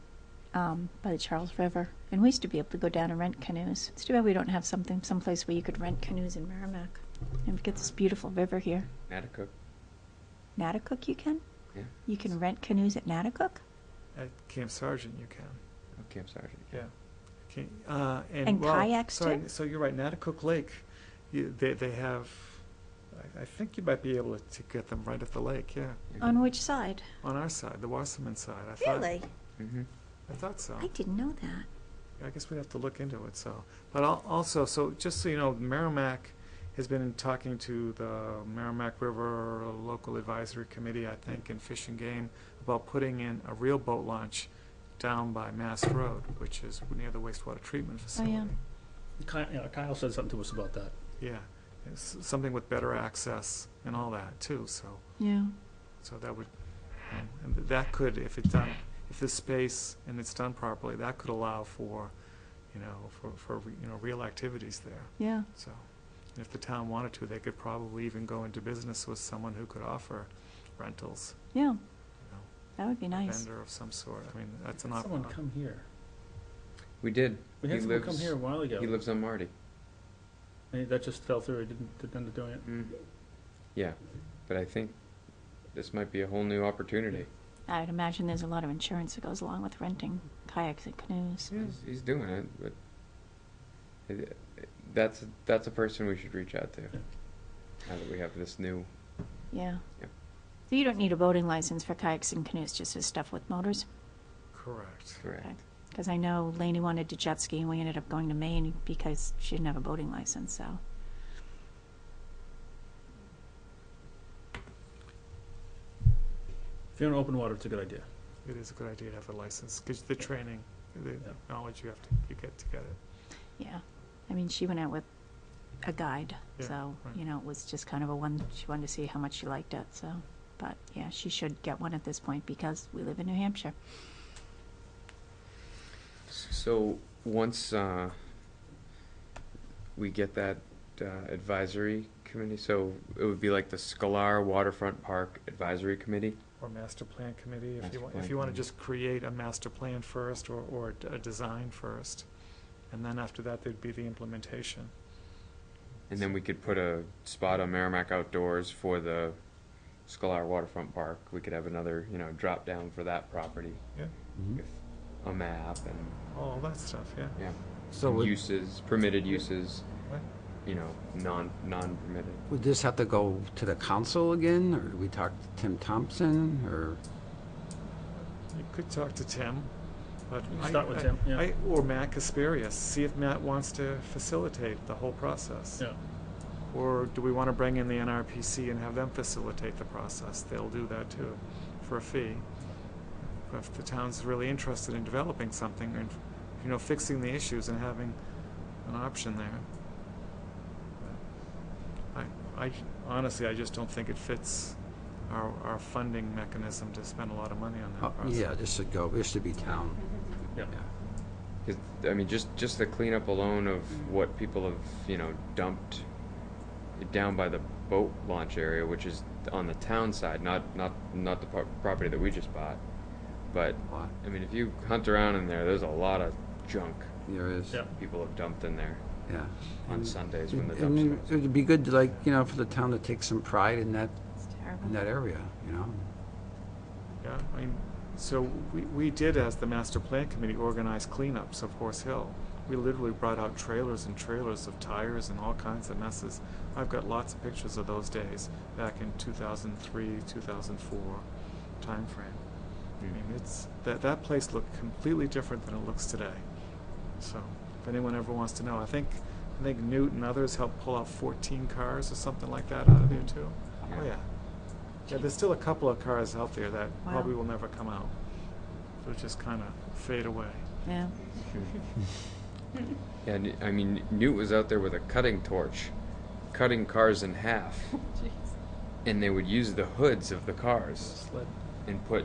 by the Charles River, and we used to be able to go down and rent canoes. It's too bad we don't have someplace where you could rent canoes in Merrimack. And we get this beautiful river here. Natticook. Natticook you can? Yeah. You can rent canoes at Natticook? At Camp Sargent you can. Oh, Camp Sargent. Yeah. Okay, And kayaks, sorry, too? So you're right, Natticook Lake, they have, I think you might be able to get them right at the lake, yeah. On which side? On our side, the Wasserman side, I thought. Really? Mm-hmm. I thought so. I didn't know that. I guess we'd have to look into it, so. But also, so just so you know, Merrimack has been talking to the Merrimack River Local Advisory Committee, I think, and Fish and Game, about putting in a real boat launch down by Mass Road, which is near the wastewater treatment facility. Kyle said something to us about that. Yeah, it's something with better access and all that too, so Yeah. that would, and that could, if it's done, if this space and it's done properly, that could allow for, real activities there. Yeah. So, and if the town wanted to, they could probably even go into business with someone who could offer rentals, Yeah. you That would be know, nice. vendor of some sort. I mean, that's an Someone option. come here. We did. We He had someone come lives- here a while ago. He lives on Marty. And that just fell through. He didn't end up doing it. Mm. Yeah, but I think this might be a whole new opportunity. I'd imagine there's a lot of insurance that goes along with renting kayaks and canoes. Yeah. He's doing it, but that's a person we should reach out to. Now that we have this new. Yeah. Yep. So you don't need a boating license for kayaks and canoes, just as stuff with motors? Correct. Correct. Because I know Lainey wanted to jet ski, and we ended up going to Maine because she didn't have a boating license, so. If you're in open water, it's a good idea. It is a good idea to have a license, because the training, the knowledge you get to get it. Yeah, I mean, she went out with a guide, Yeah, so, right. it was just kind of she wanted to see how much she liked it, so. But, yeah, she should get one at this point because we live in New Hampshire. So once we get that advisory committee, so it would be like the Scholar Waterfront Park Advisory Committee. Or master plan committee, if Master you want, plan if you want to committee. just create a master plan first, or a design first. And then after that, there'd be the implementation. And then we could put a spot on Merrimack Outdoors for the Scholar Waterfront Park. We could have another, drop down for that property Yeah, with a map and, all that stuff, yeah. So and would, uses, permitted uses, Right. non-permitted. would this have to go to the council again, or do we talk to Tim Thompson, or? You could talk to Tim, but You can start with Tim, yeah. or Matt Kasparius, see if Matt wants to facilitate the whole process. Yeah. Or do we want to bring in the NRPC and have them facilitate the process? They'll do that too, for a fee. If the town's really interested in developing something and, fixing the issues and having an option there. honestly, I just don't think it fits our funding mechanism to spend a lot of money on that process. Yeah, this should be town. Yeah. 'Cause, I mean, just the cleanup alone of what people have, you know, dumped down by the boat launch area, which is on the town side, not the property that we just bought. But Lot. I mean, if you hunt around in there, there's a lot of junk There is. Yeah. people have dumped in there Yeah. on Sundays when the And dumpster. it'd be good, like, you know, for the town to take some pride in that It's terrible. area, you know? Yeah, I mean, so we did, as the master plan committee, organize cleanups of Horse Hill. We literally brought out trailers and trailers of tires and all kinds of messes. I've got lots of pictures of those days back in 2003, 2004 timeframe. I mean, it's that place looked completely different than it looks today. So, if anyone ever wants to know, I think Newt and others helped pull out 14 cars or something like that out of there too. Oh yeah. Yeah, there's still a couple of cars out there that Wow. probably will never come out. They'll just kind of fade away. Yeah. Yeah, I mean, Newt was out there with a cutting torch, cutting cars in half, and they would use the hoods of the cars Sled. and put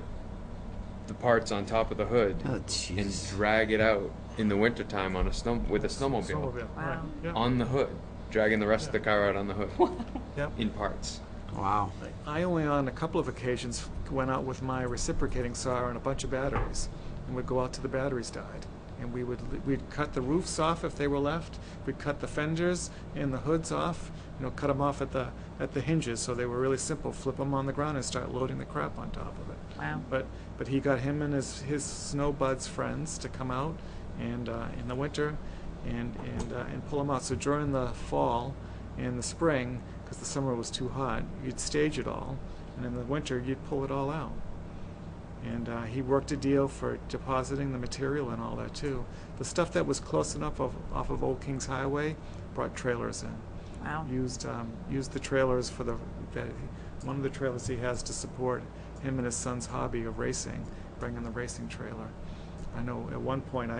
the parts on top of the hood Oh, and jeez. drag it out in the wintertime on with a snowmobile Snowmobile, right. Wow. Yeah. on the hood, dragging the rest of the car out on the hood Yep. in parts. Wow. I only on a couple of occasions went out with my reciprocating saw and a bunch of batteries, and would go out till the batteries died. And we'd cut the roofs off if they were left. We'd cut the fenders and the hoods off. You know, cut them off at the hinges so they were really simple. Flip them on the ground and start loading the crap on top of it. Wow. But he got him and his snow buds friends to come out and in the winter and pull them out. So during the fall and the spring, because the summer was too hot, you'd stage it all, and in the winter you'd pull it all out. And he worked a deal for depositing the material and all that too. The stuff that was close enough off of Old Kings Highway brought trailers in. Wow. Used the trailers for one of the trailers he has to support him and his son's hobby of racing, bringing the racing trailer. I know at one point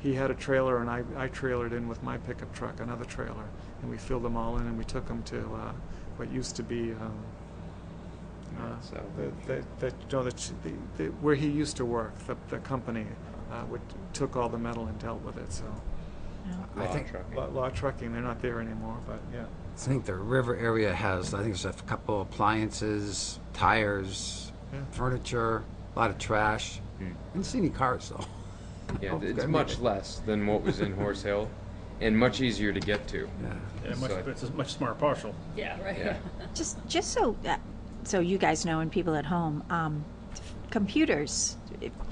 he had a trailer and I trailered in with my pickup truck another trailer, and we filled them all in and we took them to what used to be So where he used to work. The company took all the metal and dealt with it. So Yeah. I think, law trucking, they're not there anymore, but yeah. I think the river area has, I think there's a couple appliances, tires, Yeah. furniture, a lot of trash. Didn't see any cars though. yeah, Oh, it's good. much less than what was in Horse Hill, and much easier to get to. Yeah. Yeah, So- it's a much smaller parcel. Yeah, right. Yeah. Just so you guys know and people at home, computers,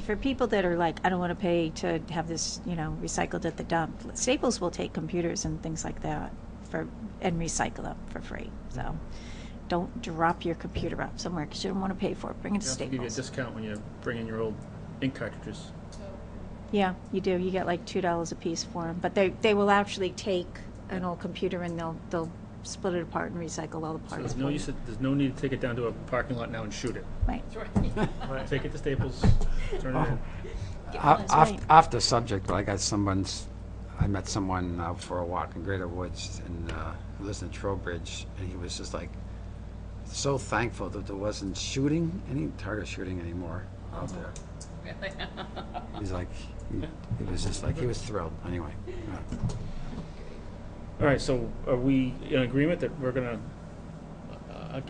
for people that are like, I don't want to pay to have this, you know, recycled at the dump, Staples will take computers and things like that and recycle them for free. So don't drop your computer off somewhere because you don't want to pay for it. Bring it to They give you a Staples. discount when you bring in your old ink cartridges. Yeah, you do. You get like $2 a piece for them. But they will actually take an old computer and they'll split it apart and recycle all the So parts. there's no need to take it down to a parking lot now and shoot it. Right. Right. Take it to Staples, turn it in. That's right. Off the subject, but I met someone out for a walk in Greater Woods and who lives in Trowbridge, and he was just like so thankful that there wasn't any target shooting anymore out there. He's like, he was just like, he was thrilled. Anyway, All right, so are we in agreement that we're gonna,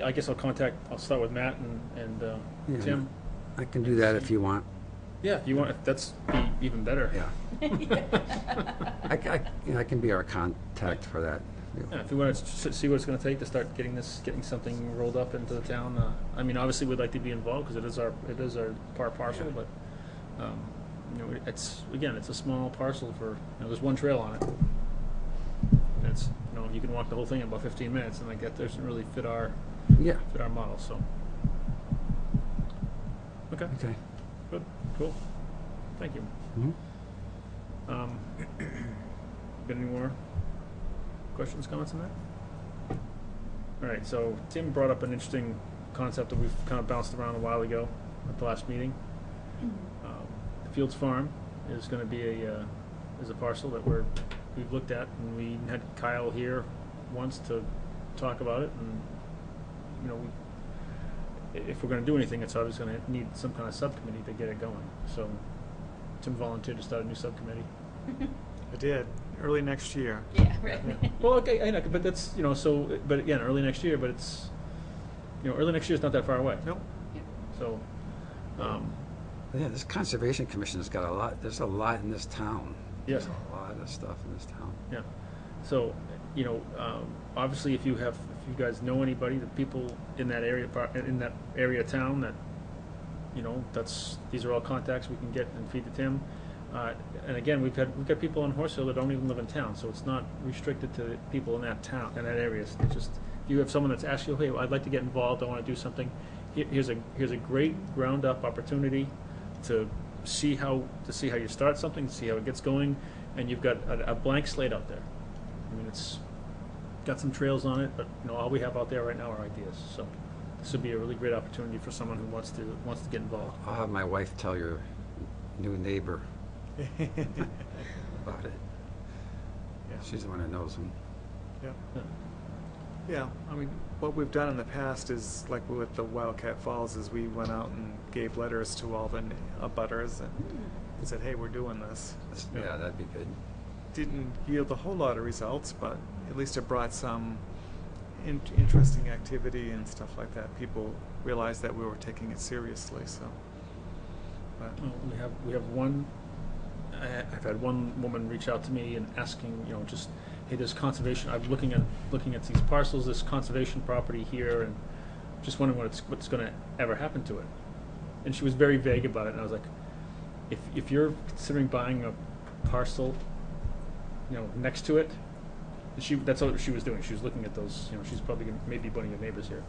I guess I'll start with Matt and Yeah. Tim? I can do that if you want. Yeah, if you want, that's be even better. Yeah. I can be our contact for that. Yeah, if you want to see what it's gonna take to start getting something rolled up into the town, I mean, obviously, we'd like to be involved, because it is our parcel, but, you know, it's a small parcel for, you know, there's one trail on it. And it's, you know, you can walk the whole thing in about 15 minutes, and like that doesn't really fit our Yeah. model, so. Okay, Okay. good, cool, thank you. Mhm. Got any more questions, comments on that? All right, so Tim brought up an interesting concept that we've kind of bounced around a while ago at the last meeting. Fields Farm is going to be is a parcel that we've looked at, and we had Kyle here once to talk about it, and, you know, if we're gonna do anything, it's obviously gonna need some kind of subcommittee to get it going. So Tim volunteered to start a new subcommittee. I did, early next year. Yeah, right. Well, okay, I know, but that's, you know, so, but again, early next year, but it's, you know, early next year is not that far away. Nope. So, Yeah, this Conservation Commission has got a lot, there's a lot in this town. yes. There's a lot of stuff in this town. Yeah. So, you know, obviously, if you guys know anybody, the people in that area, of town, that, you know, these are all contacts we can get and feed to Tim. And again, we've got people on Horse Hill that don't even live in town, so it's not restricted to people in that town, in that area. It's just, if you have someone that's asking you, hey, I'd like to get involved, I want to do something, here's a great ground up opportunity to see how you start something, see how it gets going, and you've got a blank slate out there. I mean, it's got some trails on it, but, you know, all we have out there right now are ideas. So this would be a really great opportunity for someone who wants to get involved. I'll have my wife tell your new neighbor about it. Yeah. She's the one that knows him. Yeah. Yeah. Yeah, I mean, what we've done in the past is, like with the Wildcat Falls, is we went out and gave letters to all the abutters and said, hey, we're doing this. Yeah, that'd be good. Didn't yield a whole lot of results, but at least it brought some interesting activity and stuff like that. People realized that we were taking it seriously, so. But Well, we have one. I've had one woman reach out to me and asking, you know, just, hey, there's conservation. I'm looking at these parcels, this conservation property here, and just wondering what's going to ever happen to it. And she was very vague about it, and I was like, if you're considering buying a parcel, you know, next to it, that's what she was doing. She was looking at those. You know, she's probably maybe one of your neighbors here.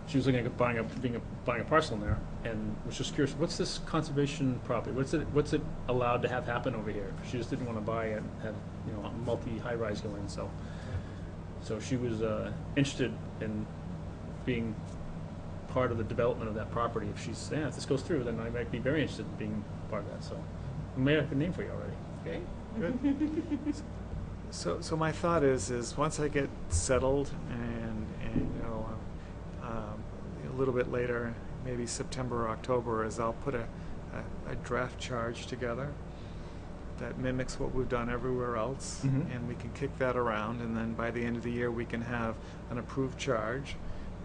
She was looking at buying a parcel in there, and was just curious. What's this conservation property? What's it allowed to have happen over here? She just didn't want to buy it and have, you know, a multi-high-rise going. So she was interested in being part of the development of that property. If if this goes through, then I might be very interested in being part of that. So I made up a name for you already. Great. good. So my thought is once I get settled and you know, a little bit later, maybe September or October, is I'll put a draft charge together that mimics what we've done everywhere else, Mhm. and we can kick that around, and then by the end of the year we can have an approved charge,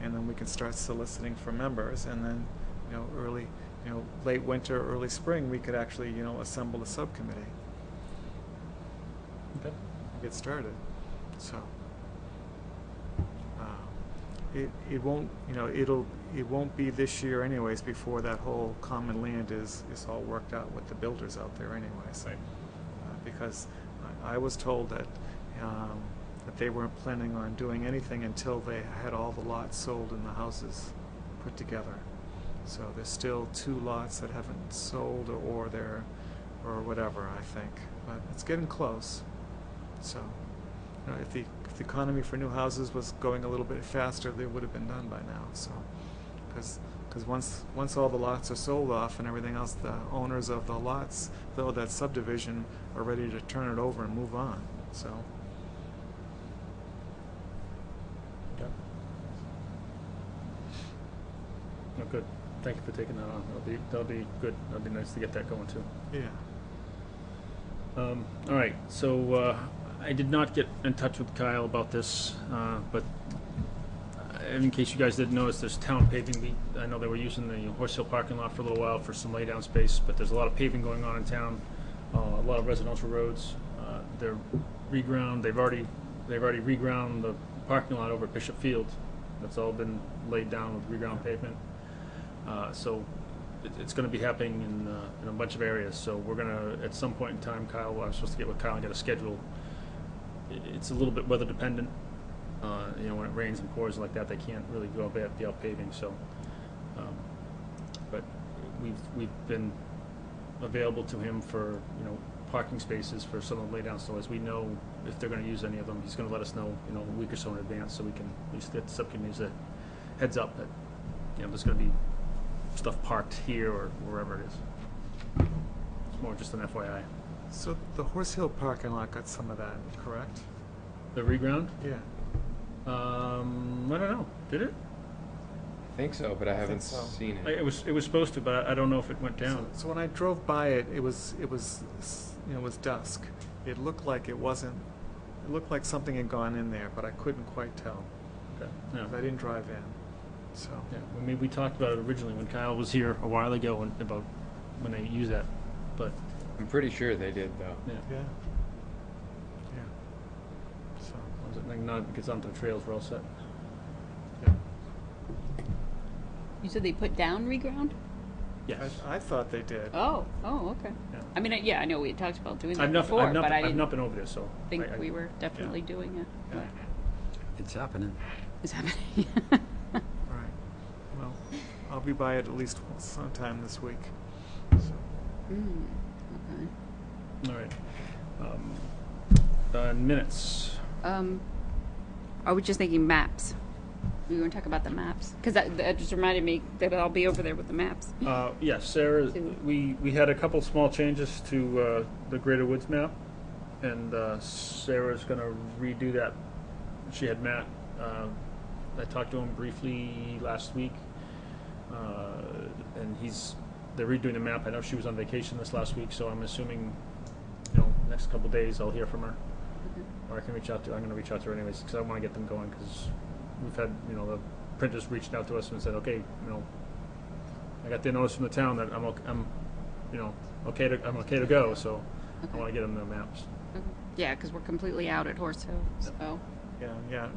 and then we can start soliciting for members, and then, you know, late winter, early spring, we could actually, you know, assemble a subcommittee Okay. and get started. So it won't, you know, it won't be this year anyways before that whole common land is all worked out with the builders out there anyways. Right. Because I was told that they weren't planning on doing anything until they had all the lots sold and the houses put together. So there's still 2 lots that haven't sold or whatever, I think. But it's getting close. So, you know, if the economy for new houses was going a little bit faster, they would have been done by now. So, because once all the lots are sold off and everything else, the owners of the lots, though that subdivision, are ready to turn it over and move on. So, Okay. Oh, good. Thank you for taking that on. That'll be good. That'll be nice to get that going too. yeah. All right. So I did not get in touch with Kyle about this, but in case you guys didn't notice, there's town paving. I know they were using the Horse Hill parking lot for a little while for some laydown space, but there's a lot of paving going on in town. A lot of residential roads. They're reground. They've already reground the parking lot over at Bishop Field. That's all been laid down with reground pavement. So it's going to be happening in a bunch of areas. So we're going to, at some point in time, Kyle, I'm supposed to get with Kyle and get a schedule. It's a little bit weather dependent. You know, when it rains and pours like that, they can't really go out paving. So, but we've been available to him for, you know, parking spaces for some of the laydown. So as we know if they're going to use any of them, he's going to let us know, you know, a week or so in advance, so we can at least get the subcommittees a heads up that, you know, there's going to be stuff parked here or wherever it is. It's more just an FYI. So the Horse Hill parking lot got some of that, correct? The reground? Yeah. I don't know. Did it? I think so, but I haven't so. seen It it. was supposed to, but I don't know if it went down. So when I drove by it, it was you know, it was dusk. It looked like it wasn't. It looked like something had gone in there, but I couldn't quite tell. Okay. Yeah. 'Cause I didn't drive in. So Yeah. I mean, we talked about it originally when Kyle was here a while ago about when they use that, but I'm pretty sure they did though. yeah. yeah, yeah. So Once it like, not gets onto the trails, we're all set. yeah. You said they put down reground? Yes. I thought they did. Oh, okay. Yeah. I mean, yeah, I know we had talked about doing that I've not, before, I've not, but I I've didn't not been over there, so. think I- we were definitely doing it. Yeah. It's happening. Is happening. All right. Well, I'll be by it at least sometime this week. So. Okay. All right. Minutes. I was just thinking maps. We want to talk about the maps because that just reminded me that I'll be over there with the maps. Yes, Sarah, So- we had a couple small changes to the Greater Woods map, and Sarah's going to redo that. She had Matt. I talked to him briefly last week, and they're redoing the map. I know she was on vacation this last week, so I'm assuming, next couple days I'll hear from her, or I can reach out to. I'm going to reach out to her anyways because I want to get them going because we've had the printers reached out to us and said, okay, I got the notice from the town that I'm okay to go, so I want to get them the maps. Okay. Yeah, because we're completely out at Horse Hill. So. Yeah.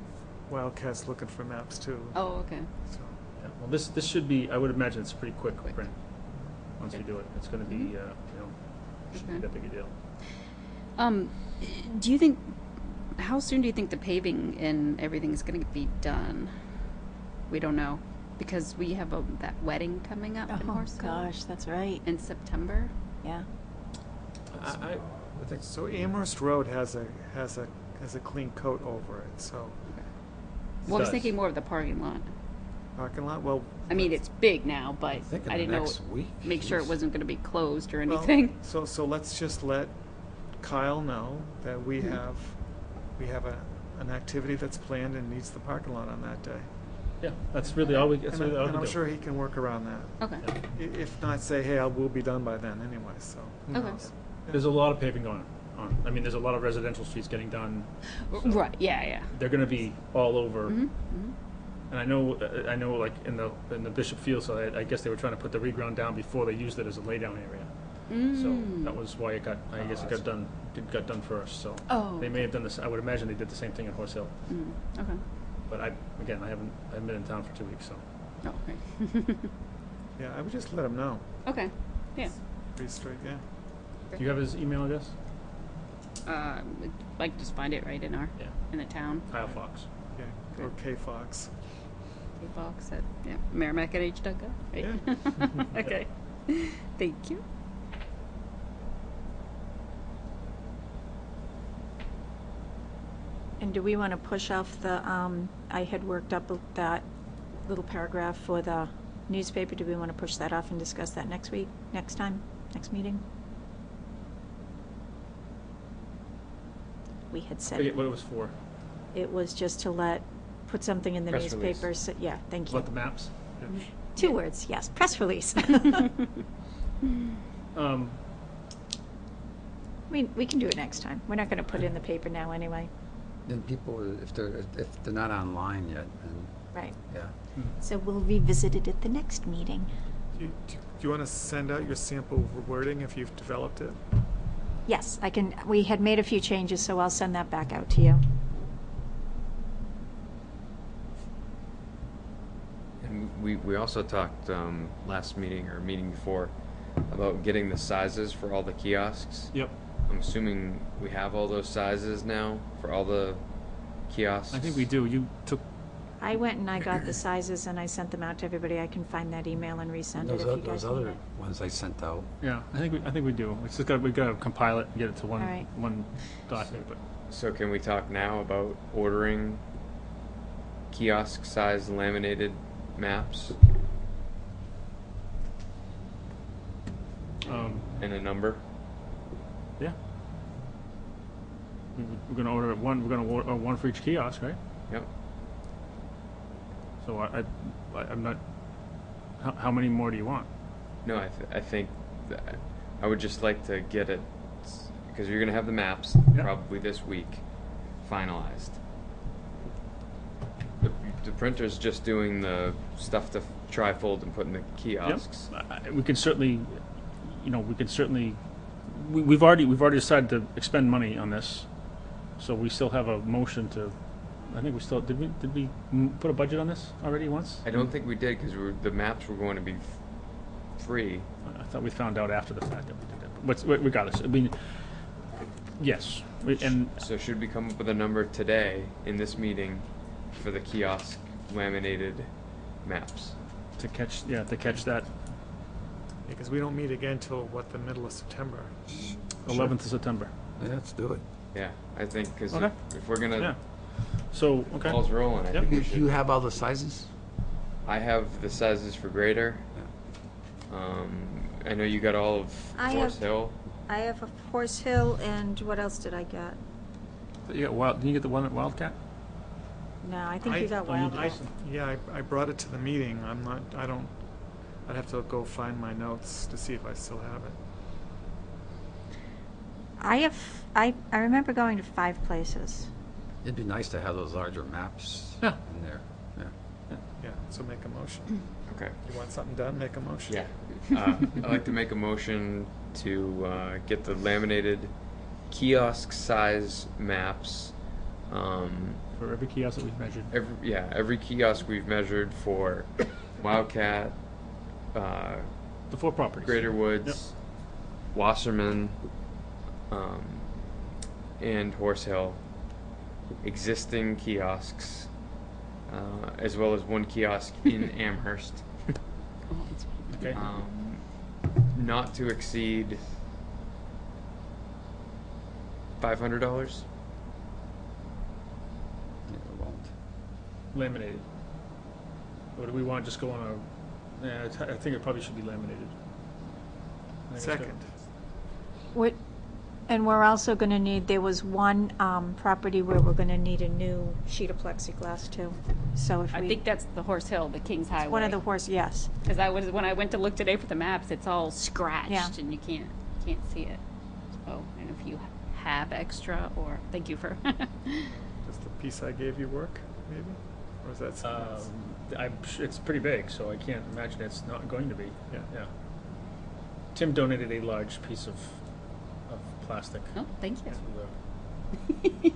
Wildcat's looking for maps too. Oh, okay. So. Yeah, well, this should be. I would imagine it's a pretty quick Quick. print. Once Okay. we do it, it's going to be shouldn't be Okay. that big a deal. Do you think? How soon do you think the paving and everything is going to be done? We don't know because we have that wedding coming up in Oh, Horse Hill gosh, that's right. in September. Yeah. I think So Amherst Road has a clean coat over it. So Well, I was does. thinking more of the parking lot. parking lot. Well, I mean, it's big now, but I think in I the didn't know. next week. Make sure it Jeez. wasn't going to be closed or well, anything. so let's just let Kyle know that we have an activity that's planned and needs the parking lot on that day. yeah, that's really all we. That's and really all and we I'm do. sure he can work around that. Okay. If not, say, hey, we'll be done by then anyway. So who Okay. knows? There's a lot of paving going on. I mean, there's a lot of residential streets getting done. So Right. Yeah. They're going to be all over. Mm-hmm. And I know, like in the Bishop Field, so I guess they were trying to put the reground down before they used it as a laydown area. Mm. So that was why it got. I guess it got done first. So Oh, they may have done this. I would imagine they did the same thing at Horse Hill. Okay. But I haven't been in town for 2 weeks, so. Oh, okay. Yeah, I would just let him know. Okay. Yeah. Pretty straight. Yeah. Do you have his email address? Like just find it right in Yeah. the town. Kyle Fox. Yeah. Or K Fox. Box at Merrimack at H.gov. Right. Yeah. Okay. Thank you. And do we want to push off the, I had worked up that little paragraph for the newspaper. Do we want to push that off and discuss that next week, next meeting? We had I said forget what it was for. it was just to put something in the Press release. newspaper. So, yeah, thank you. About the maps. 2 words, yes, press release. We can do it next time. We're not going to put it in the paper now anyway. Then people, if they're not online yet, then, Right. yeah. So we'll revisit it at the next meeting. Do you want to send out your sample wording if you've developed it? Yes, I can. We had made a few changes, so I'll send that back out to you. And we also talked last meeting or meeting before about getting the sizes for all the kiosks. Yep. I'm assuming we have all those sizes now for all the kiosks. I think we do. You took. I went and I got the sizes and I sent them out to everybody. I can find that email and resend it if you guys Those need other it. ones I sent out. Yeah, I think we do. It's just we've got to compile it and get it to one All right. one document. But So can we talk now about ordering kiosk-size laminated maps and a number? yeah, we're going to order one. We're going to order one for each kiosk, right? Yep. So I'm not, how many more do you want? No, I think that I would just like to get it, because you're gonna have the maps Yep. probably this week finalized. The printer's just doing the stuff to trifold and put in the kiosks. We can certainly, we've already decided to expend money on this, so we still have a motion to, I think we still, did we put a budget on this already once? I don't think we did, because the maps were going to be free. I thought we found out after the fact that we did that, but regardless, I mean, yes, and So should we come up with a number today in this meeting for the kiosk laminated maps? to catch that Because we don't meet again till, what, the middle of September? 11th of September. Yeah, let's do it. Yeah, I think, because Okay. if we're gonna, Yeah. So, okay. balls rolling, I Yep. think we Do you should. have all the sizes? I have the sizes for grader. I know you got all of I Forest have- Hill. I have a Horse Hill, and what else did I get? You got didn't you get the one at Wildcat? No, I think you got oh, you Wildcat. did. Yeah, I brought it to the meeting. I'd have to go find my notes to see if I still have it. I remember going to 5 places. It'd be nice to have those larger maps Yeah. in there. Yeah. Yeah, so make a motion. Okay. You want something done, make a motion. Yeah. I'd like to make a motion to get the laminated kiosk size maps. For every kiosk that we've measured. Every kiosk we've measured for Wildcat, The 4 properties. Greater Woods, Wasserman, and Horse Hill. Existing kiosks, as well as one kiosk in Amherst. Okay. Not to exceed $500. Yeah, it won't. Laminated. Or do we want to just go on a, yeah, I think it probably should be laminated. I think it's Second. What, and we're also going to need, there was one property where we're going to need a new sheet of plexiglass too. So if I we, think that's the Horse Hill, the Kings Highway. one of the horse, yes. Because when I went to look today for the maps, it's all scratched Yeah. and you can't see it. So, and if you have extra, or thank you for. Does the piece I gave you work, maybe? Or is that something else? It's pretty big, so I can't imagine it's not going to be. Yeah. Yeah. Tim donated a large piece of plastic. Oh, thank you. Yeah,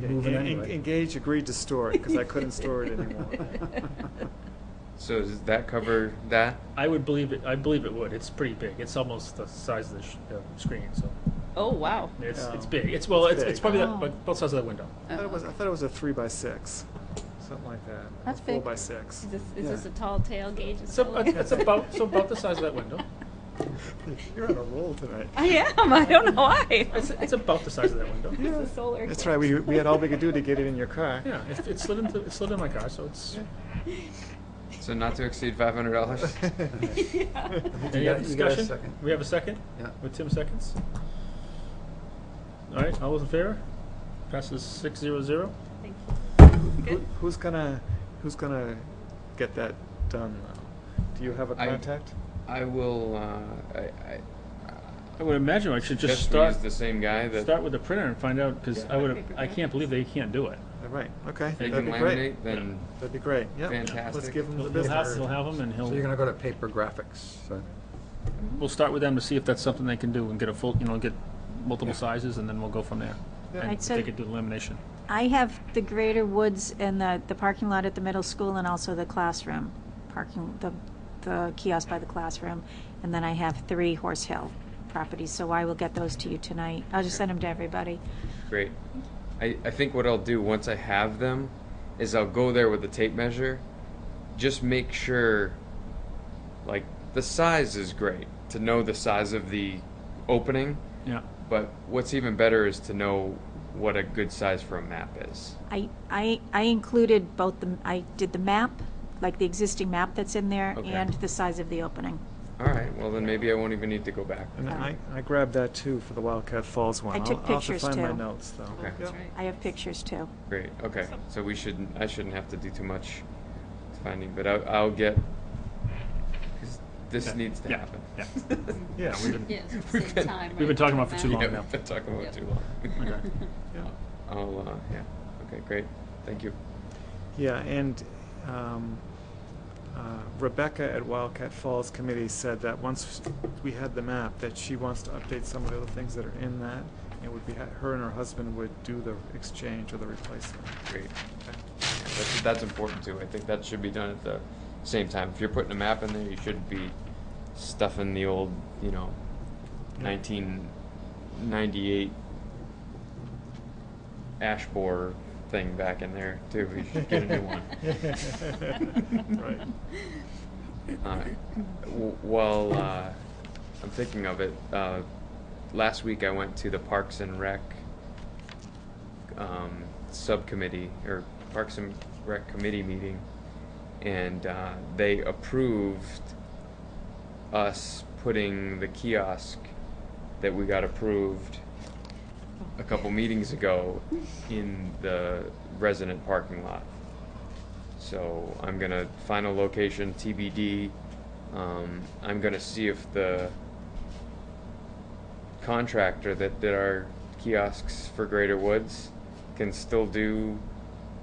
moving anyway. Engage agreed to store it, because I couldn't store it anymore. So does that cover that? I believe it would. It's pretty big. It's almost the size of the screen, so Oh, wow. it's Oh. big. It's It's probably big. Oh. both sides of that window. I thought it was a 3x6, something like that. That's Or big. 4x6. Is this a tall tailgate? It's about the size of that window. You're on a roll tonight. I am. I don't know why. It's about the size of that window. It's a solar That's eclipse. right. We had all we could do to get it in your car. Yeah, it slid in my car, so it's. So not to exceed $500? Any You other got a discussion? second? We have a second? Yeah. With Tim seconds? All right, all those in favor? Passes 6-0-0. Thank you. Good. Who's gonna get that done though? Do you have a I- contact? I will, I would imagine I should just we start use the same guy that start with the printer and find out, because Yeah. I can't believe they can't do it. Right. Okay. they That'd can be great. laminate, then That'd be great. Yeah. Let's Fantastic. give him the He'll business. have them, and So you're gonna go to paper graphics. So we'll start with them to see if that's something they can do and get a full, get multiple sizes, and then we'll go from there. Yeah. And Right, if so- they could do elimination. I have the Greater Woods and the parking lot at the middle school, and also the classroom parking, the kiosk by the classroom. And then I have 3 Horse Hill properties, so I will get those to you tonight. I'll just send them to everybody. great. I think what I'll do once I have them is I'll go there with the tape measure, just make sure, like, the size is great, to know the size of the opening, Yeah. but what's even better is to know what a good size for a map is. I included both I did the map, like the existing map that's in there, Okay. and the size of the opening. All right, well then maybe I won't even need to go back. And I grabbed that too for the Wildcat Falls one. I took I'll have to pictures, find my too. notes though. Okay. Yep. Right. I have pictures too. Great, okay, so I shouldn't have to do too much finding, but I'll get, 'cause this Yeah. needs to Yeah. happen. Yeah. Yeah, We've been, Yeah, same time. we've been talking about it for too long Yeah, now. we've been talking about Yep. too long. Okay. yeah. Yeah, okay, great, thank you. Yeah, and Rebecca at Wildcat Falls Committee said that once we had the map, that she wants to update some of the other things that are in that. It would be, her and her husband would do the exchange or the replacement. Great. Yeah, that's important too. I think that should be done at the same time. If you're putting a map in there, you shouldn't be stuffing the old, 1998 ash borer thing back in there too. You should get a new one. Right. Well, I'm thinking of it. Last week I went to the Parks and Rec subcommittee, or Parks and Rec committee meeting, and they approved us putting the kiosk that we got approved a couple meetings ago in the resident parking lot. So I'm gonna final location TBD. I'm gonna see if the contractor that did our kiosks for Greater Woods can still do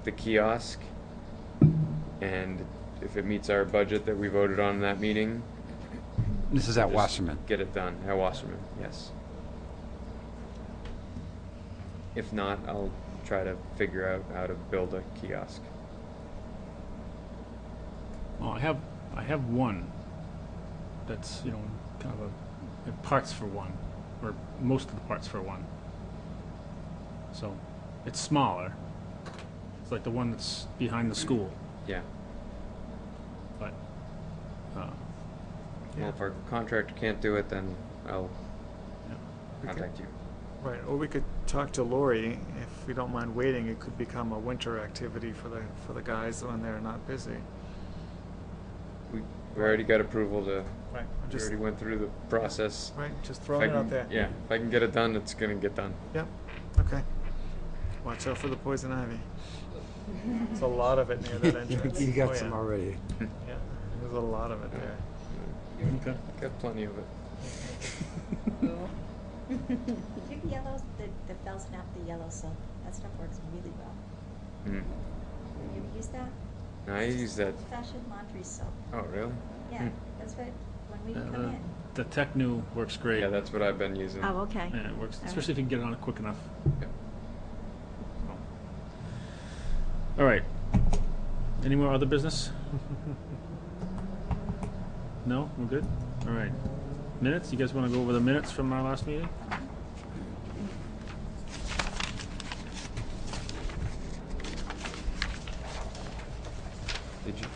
the kiosk, and if it meets our budget that we voted on in that meeting, This is at just Wasserman. get it done at Wasserman. Yes. If not, I'll try to figure out how to build a kiosk. Well, I have one that's, kind of parts for one, or most of the parts for one. So it's smaller. It's like the one that's behind the school, Yeah. but Well, if our contractor can't do it, then I'll yeah. contact you. Right, or we could talk to Lori, if we don't mind waiting, it could become a winter activity for the guys when they're not busy. We already got approval to. Right, We just, already went through the process. right, just If throwing I it out can- there. Yeah, if I can get it done, it's gonna get done. Yep, okay. Watch out for the poison ivy. There's a lot of it near that entrance. You got Oh, some yeah. already. Yeah, there's a lot of it there. Okay. Got plenty of it. Did you yellow, the fell snap, the yellow silk? That stuff works really well. Mm. Have you ever used that? I use that. Old-fashioned laundry soap. Oh, really? Yeah, Hmm. that's what, when we come in. The Tecnu works great. Yeah, that's what I've been using. Oh, okay. Yeah, it works, All right. especially if you can get it on it quick enough. Yeah. All right. Any more other business? No, we're good. All right. Minutes. You guys want to go over the minutes from our last meeting? Did you?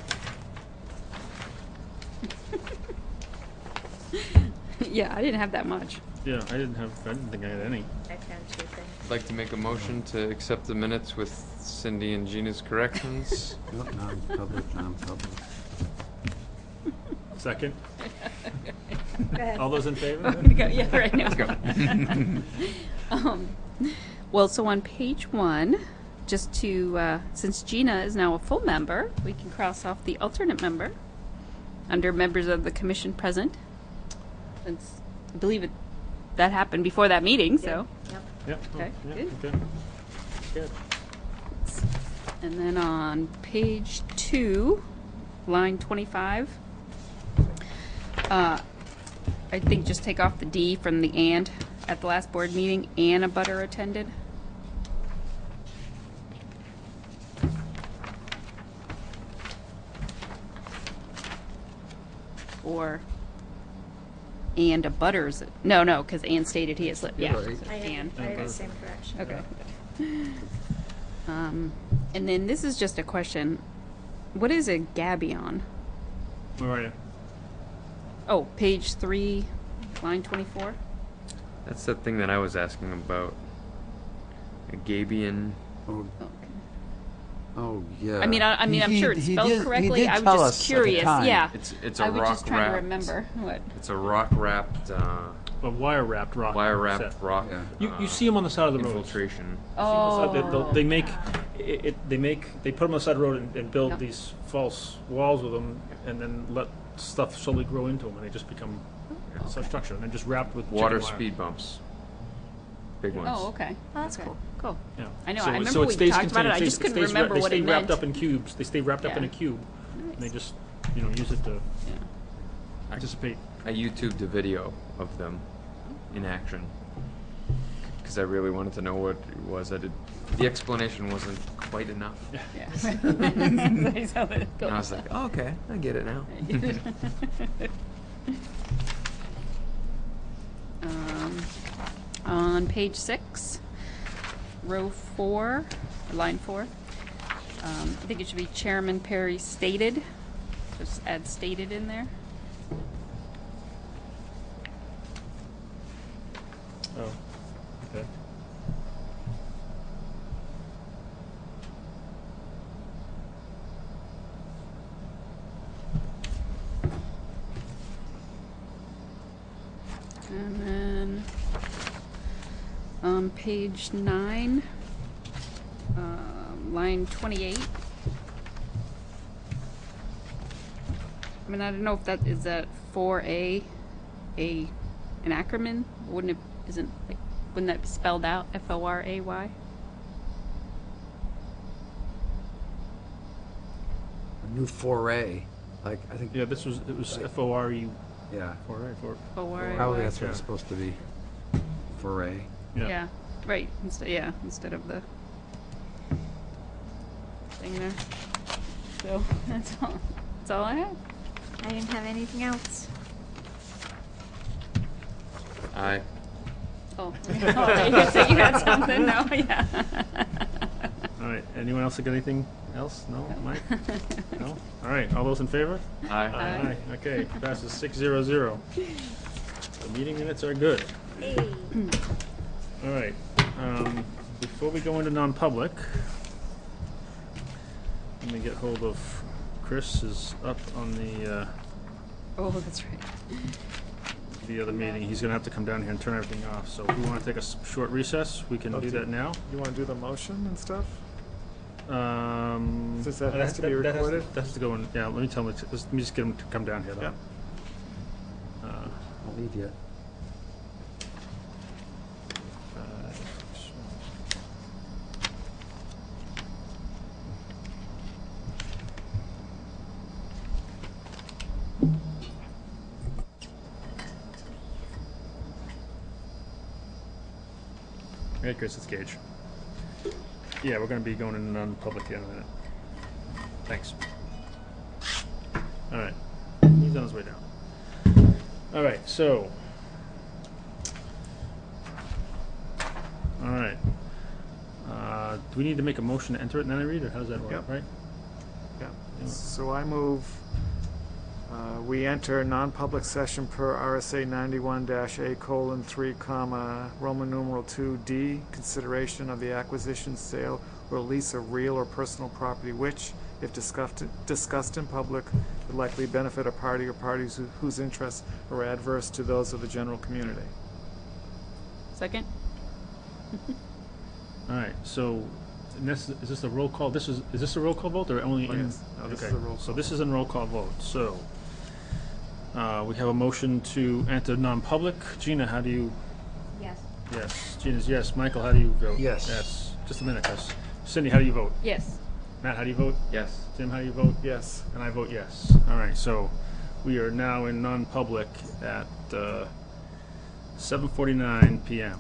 Yeah, I didn't have that much. Yeah, I didn't think I had any. I found two things. I'd like to make a motion to accept the minutes with Cindy and Gina's corrections. Nope, non-public. Second. Go ahead. All those in favor? Yeah, right now. Let's go. Well, so on page 1, just to, since Gina is now a full member, we can cross off the alternate member under members of the commission present. Since I believe that happened before that meeting, so. Yep. Yep. Okay, Yeah, good. okay. Good. And then on page 2, line 25, I think just take off the D from the and at the last board meeting, and a butter attended. Or and a butters, no, because Ann stated he has, yeah. You're right. so I Ann. had the same correction. Okay. And then this is just a question. What is a gabion? Where are you? Oh, page 3, line 24. That's the thing that I was asking about. A Gabion. Oh, Okay. oh, yeah. I mean, I'm He- sure it's he spelled did- he correctly. did I was tell just us at the curious. time. Yeah. It's a I was rock just trying to wrapped- remember what. It's a rock wrapped a wire wrapped rock. wire wrapped set. rock. Yeah. You see them on the side of the road. infiltration. They make they put them on the side of the road and build Yeah. these false walls with them, and then let stuff slowly grow into them, and they just become such structure, and they're just wrapped with Water chicken wire. speed bumps. Big ones. Oh, okay. Oh, that's Okay. cool. Cool. Yeah. I know, So- I remember so it we stays talked about it, contained. I just couldn't stays remember what They it stay wrapped meant. up in cubes. They stay wrapped up in a Yeah. cube, and they Nice. just use it to Yeah. participate. I YouTubed a video of them in action because I really wanted to know what it was. The explanation wasn't quite enough. Yeah. That's how it And I was goes. like, oh, okay, I get it now. On page 6, row 4, line 4, I think it should be Chairman Perry stated. Just add stated in there. Oh, okay. And then on page 9, line 28. I mean, I don't know if that is that 4A, an acronym? Wouldn't that be spelled out FORAY? A new foray, like, I think, Yeah, it was FORE yeah. for FORAY. Probably that's what Yeah. it's supposed to be. Foray. Yeah, right. Instead of the thing there. So that's all. That's all I have. I didn't have anything else. I Oh, you said you had something. No, yeah. All right. Anyone else got anything else? No, Mike? No. All right. All those in favor? Aye. Okay. Passes 6-0-0. The meeting minutes are good. Hey. All right. Before we go into non-public, let me get hold of Chris. Is up on the That's right. other meeting. He's gonna have to come down here and turn everything off. So if we want to take a short recess, we can do that now. You want to do the motion and stuff? Since that that has to be recorded? That has to go in. Yeah. Let me tell him. Let me just get him to come down here. Though. Yeah. I'll leave yet. Hey, Chris, it's Gage. Yeah, we're going to be going in non-public here in a minute. Thanks. All right. He's on his way down. All right, so. All right. Do we need to make a motion to enter it and then I read, or how does that work, Yep. right? Yeah. So I move, we enter non-public session per RSA 91-A:3, Roman numeral 2D, consideration of the acquisition, sale, or lease of real or personal property which, if discussed in public, would likely benefit a party or parties whose interests are adverse to those of the general community. Second. All right, so is this a roll call? Is this a roll call vote or only Oh, in? yes. No, this Okay, is a roll so call. this is a roll call vote. So we have a motion to enter non-public. Gina, how do you? Yes. Yes. Gina's yes. Michael, how do you vote? Yes. Yes. Just a minute, Chris. Cindy, how do you vote? Yes. Matt, how do you vote? yes. Tim, how do you vote? Yes. And I vote yes. All right, so we are now in non-public at 7:49 p.m.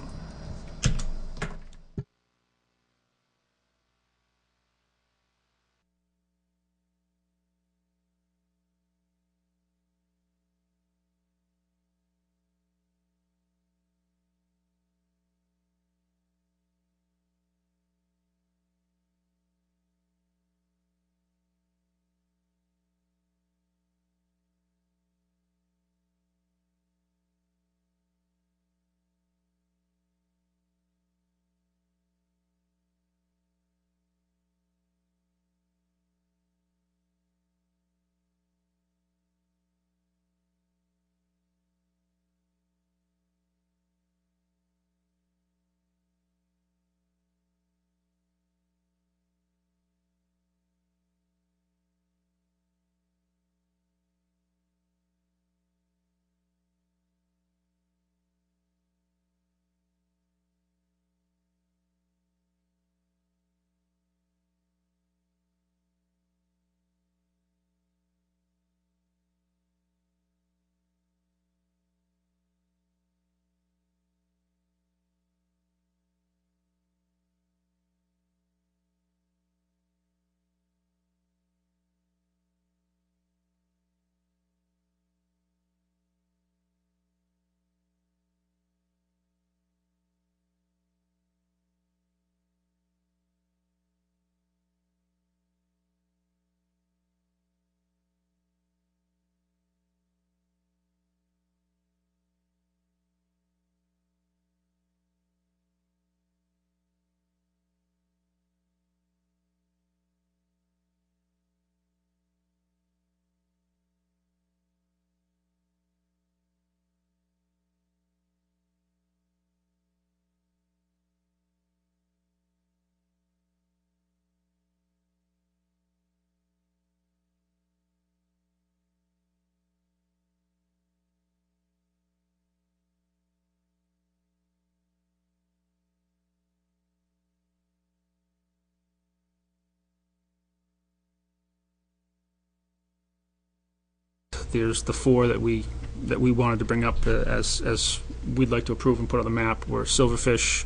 there's the four that we wanted to bring up as we'd like to approve and put on the map were Silverfish,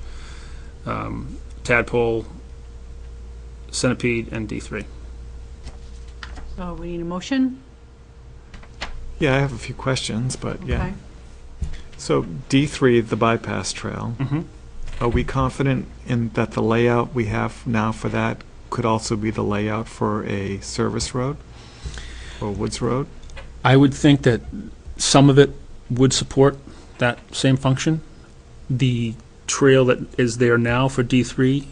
Tadpole, Centipede, and D3. So we need a motion? Yeah, I have a few questions, but yeah. Okay. So D3, the bypass trail, Mm-hmm. are we confident in that the layout we have now for that could also be the layout for a service road or Woods Road? I would think that some of it would support that same function. The trail that is there now for D3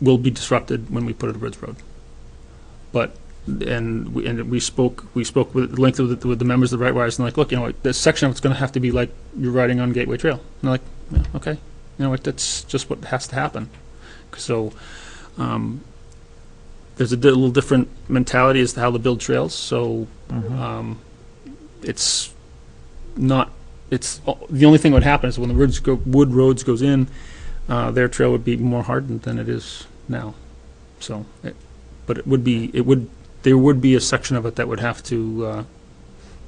will be disrupted when we put it at Woods Road. But we spoke with length with the members of the Rightwise, and like, look, this section of it's going to have to be like you're riding on Gateway Trail. And they're like, yeah, okay, that's just what has to happen. So there's a little different mentality as to how to build trails. So it's not. It's the only thing that would happen is when the wood roads goes in, their trail would be more hardened than it is now. So, but there would be a section of it that would have to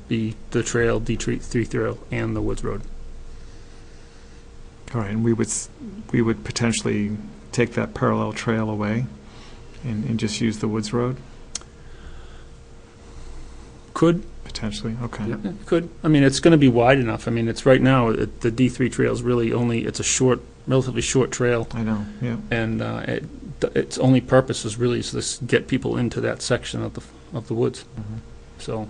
be the trail, D3 trail, and the Woods Road. All right, and we would potentially take that parallel trail away and just use the Woods Road? Could. Potentially, okay. Yep. Yeah, could. I mean, it's going to be wide enough. I mean, it's right now, the D3 trail is really it's a relatively short trail. I know, yeah. And its only purpose is really to just get people into that section of the woods. Mhm. So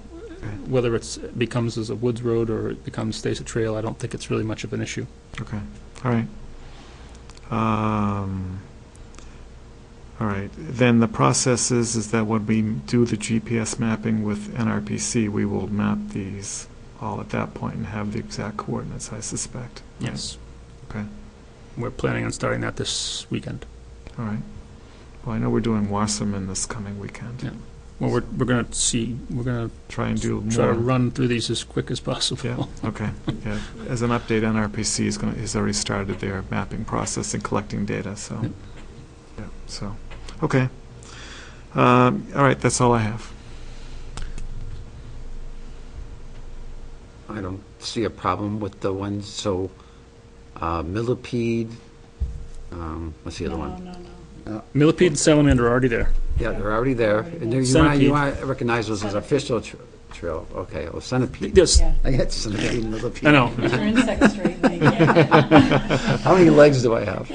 whether it becomes as a woods road or it stays a trail, I don't think it's really much of an issue. Okay, all right. All right, then the process is that when we do the GPS mapping with NRPC, we will map these all at that point and have the exact coordinates, I suspect. Yes. Okay, We're planning on starting that this weekend. all right. Well, I know we're doing Wasserman this coming weekend. Yeah. Well, we're going to Try and do try to more. run through these as quick as possible. Yeah, okay, yeah. As an update, NRPC has already started their mapping process and collecting data, so. Yep. Yeah, so, okay. All right, that's all I have. I don't see a problem with the ones, so Millipede, what's the other one? Millipede and Salamander are already there. Yeah, they're already there. And you Centipede. want to recognize those as official trail. Okay, well, Centipede. Yes, I get Centipede and Millipede. I know. You're insect straightening. How many legs do I have?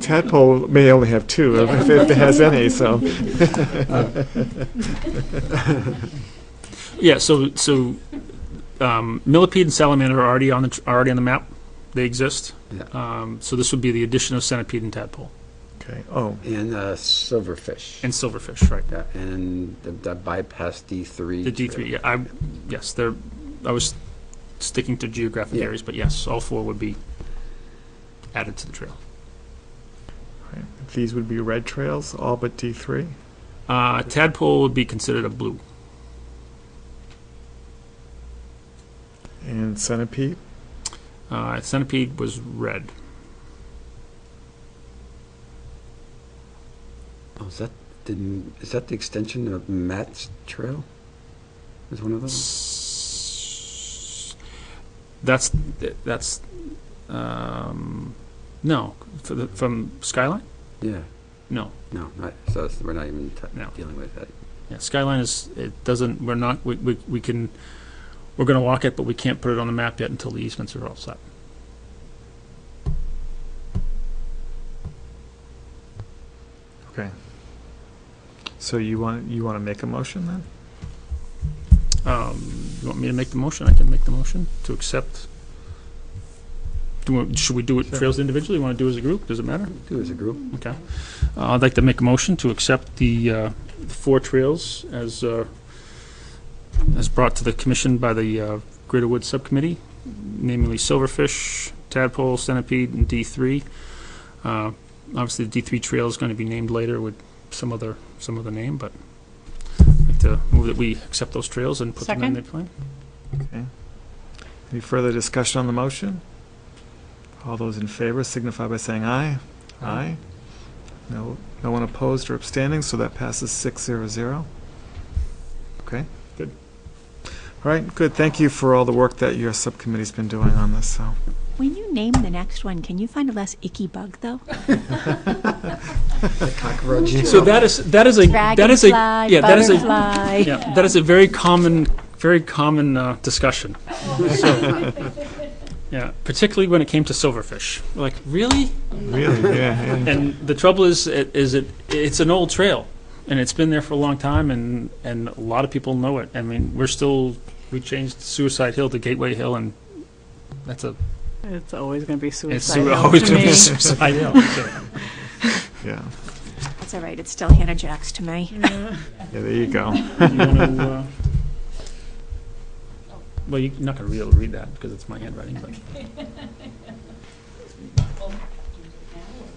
Tadpole may only have two, if it has any, so. Yeah, so Millipede and Salamander are already on the map. They exist. Yeah. So this would be the addition of Centipede and Tadpole Okay, oh, And Silverfish. and Silverfish, right? Yeah, and the bypass D3. The D3. Yeah, yes, I was sticking to geographic Yeah. areas, but yes, all four would be added to the trail. right. These would be red trails, all but D3? Tadpole would be considered a blue. And Centipede? Centipede was red. Oh, is that the extension of Matt's Trail? Is one of those? That's no, from Skyline? Yeah. No. No, we're not even No. dealing with that. Yeah, Skyline we're going to walk it, but we can't put it on the map yet until the easements are all set. Okay. So you want to make a motion then? You want me to make the motion? I can make the motion to accept. Should we do it Sure. trails individually? You want to do it as a group? Does it matter? Do as a group. Okay. I'd like to make a motion to accept the 4 trails as brought to the commission by the Greater Woods Subcommittee, namely Silverfish, Tadpole, Centipede, and D3. Obviously, the D3 trail is going to be named later with some other name, but I'd like to move that we accept those trails and put them in the plan. Okay. Any further discussion on the motion? All those in favor signify by saying aye. Aye. No one opposed or abstaining, so that passes 6-0-0. Okay, Good. All right, good. Thank you for all the work that your subcommittee's been doing on this, so. When you name the next one, can you find a less icky bug, though? Cockroach. So that is a Dragonfly, butterfly. yeah, that is a very common discussion. So, yeah, particularly when it came to silverfish. We're like, really? Really, yeah. And the trouble is it's an old trail, and it's been there for a long time, and a lot of people know it. I mean, we changed Suicide Hill to Gateway Hill, and that's a It's always going to be it's suicide. always to going to be me. Suicide Hill. So, Yeah, That's all right, it's still Hannah Jacks to me. yeah, there you go. you want to? Well, you're not going to be able to read that because it's my handwriting, but.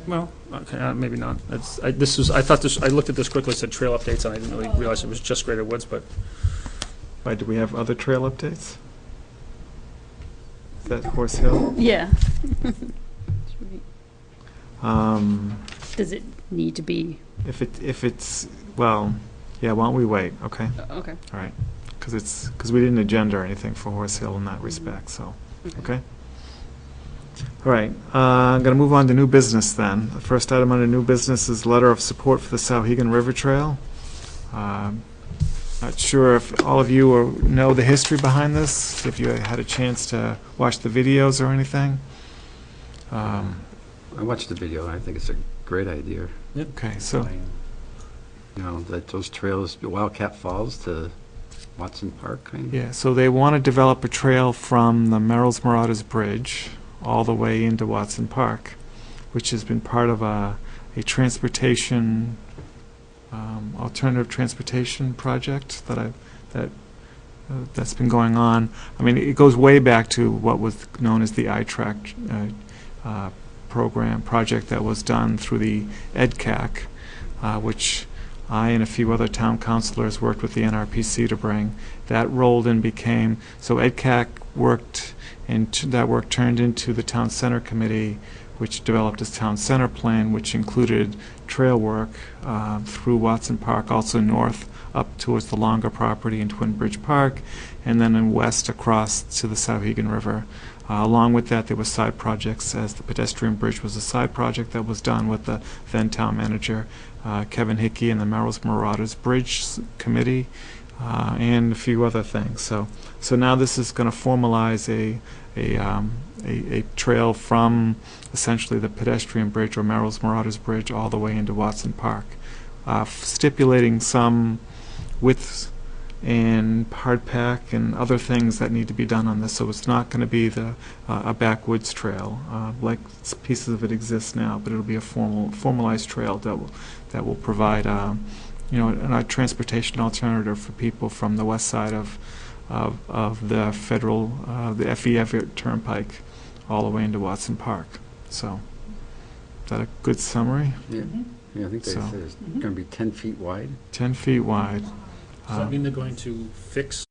Well, okay, maybe not. I looked at this quickly, it said trail updates, and I didn't really realize it was just Greater Woods, but Why, do we have other trail updates? Is that Horse Hill? Yeah. Um, Does it need to be, if it's, well, yeah, why don't we wait, okay? okay. All right, because we didn't agenda or anything for Horse Hill in that respect, so, okay? All right, I'm going to move on to new business then. The first item under new business is letter of support for the Sauhegan River Trail. Not sure if all of you know the history behind this, if you had a chance to watch the videos or anything. I watched the video, and I think it's a great idea. Okay, so, You know, that those trails, Wildcat Falls to Watson Park, kind of. yeah, so they want to develop a trail from the Merrill's Marauders Bridge all the way into Watson Park, which has been part of a transportation, alternative transportation project that's been going on. I mean, it goes way back to what was known as the I-Track project that was done through the EDCAC, which I and a few other town councilors worked with the NRPC to bring. That rolled and became, so EDCAC worked, and that work turned into the Town Center Committee, which developed a town center plan, which included trail work through Watson Park, also north up towards the longer property in Twin Bridge Park, and then in west across to the Sauhegan River. Along with that, there were side projects, as the pedestrian bridge was a side project that was done with the then town manager, Kevin Hickey, and the Merrill's Marauders Bridge Committee, and a few other things. So now this is going to formalize a trail from essentially the pedestrian bridge or Merrill's Marauders Bridge all the way into Watson Park, stipulating some widths and hard pack and other things that need to be done on this. So it's not going to be a backwoods trail like pieces of it exist now, but it'll be a formalized trail that will provide a transportation alternative for people from the west side of the federal the FE Turnpike all the way into Watson Park. So is that a good summary? Yeah, I think they So- said it's going to be 10 feet wide. 10 feet wide. does that mean they're going to fix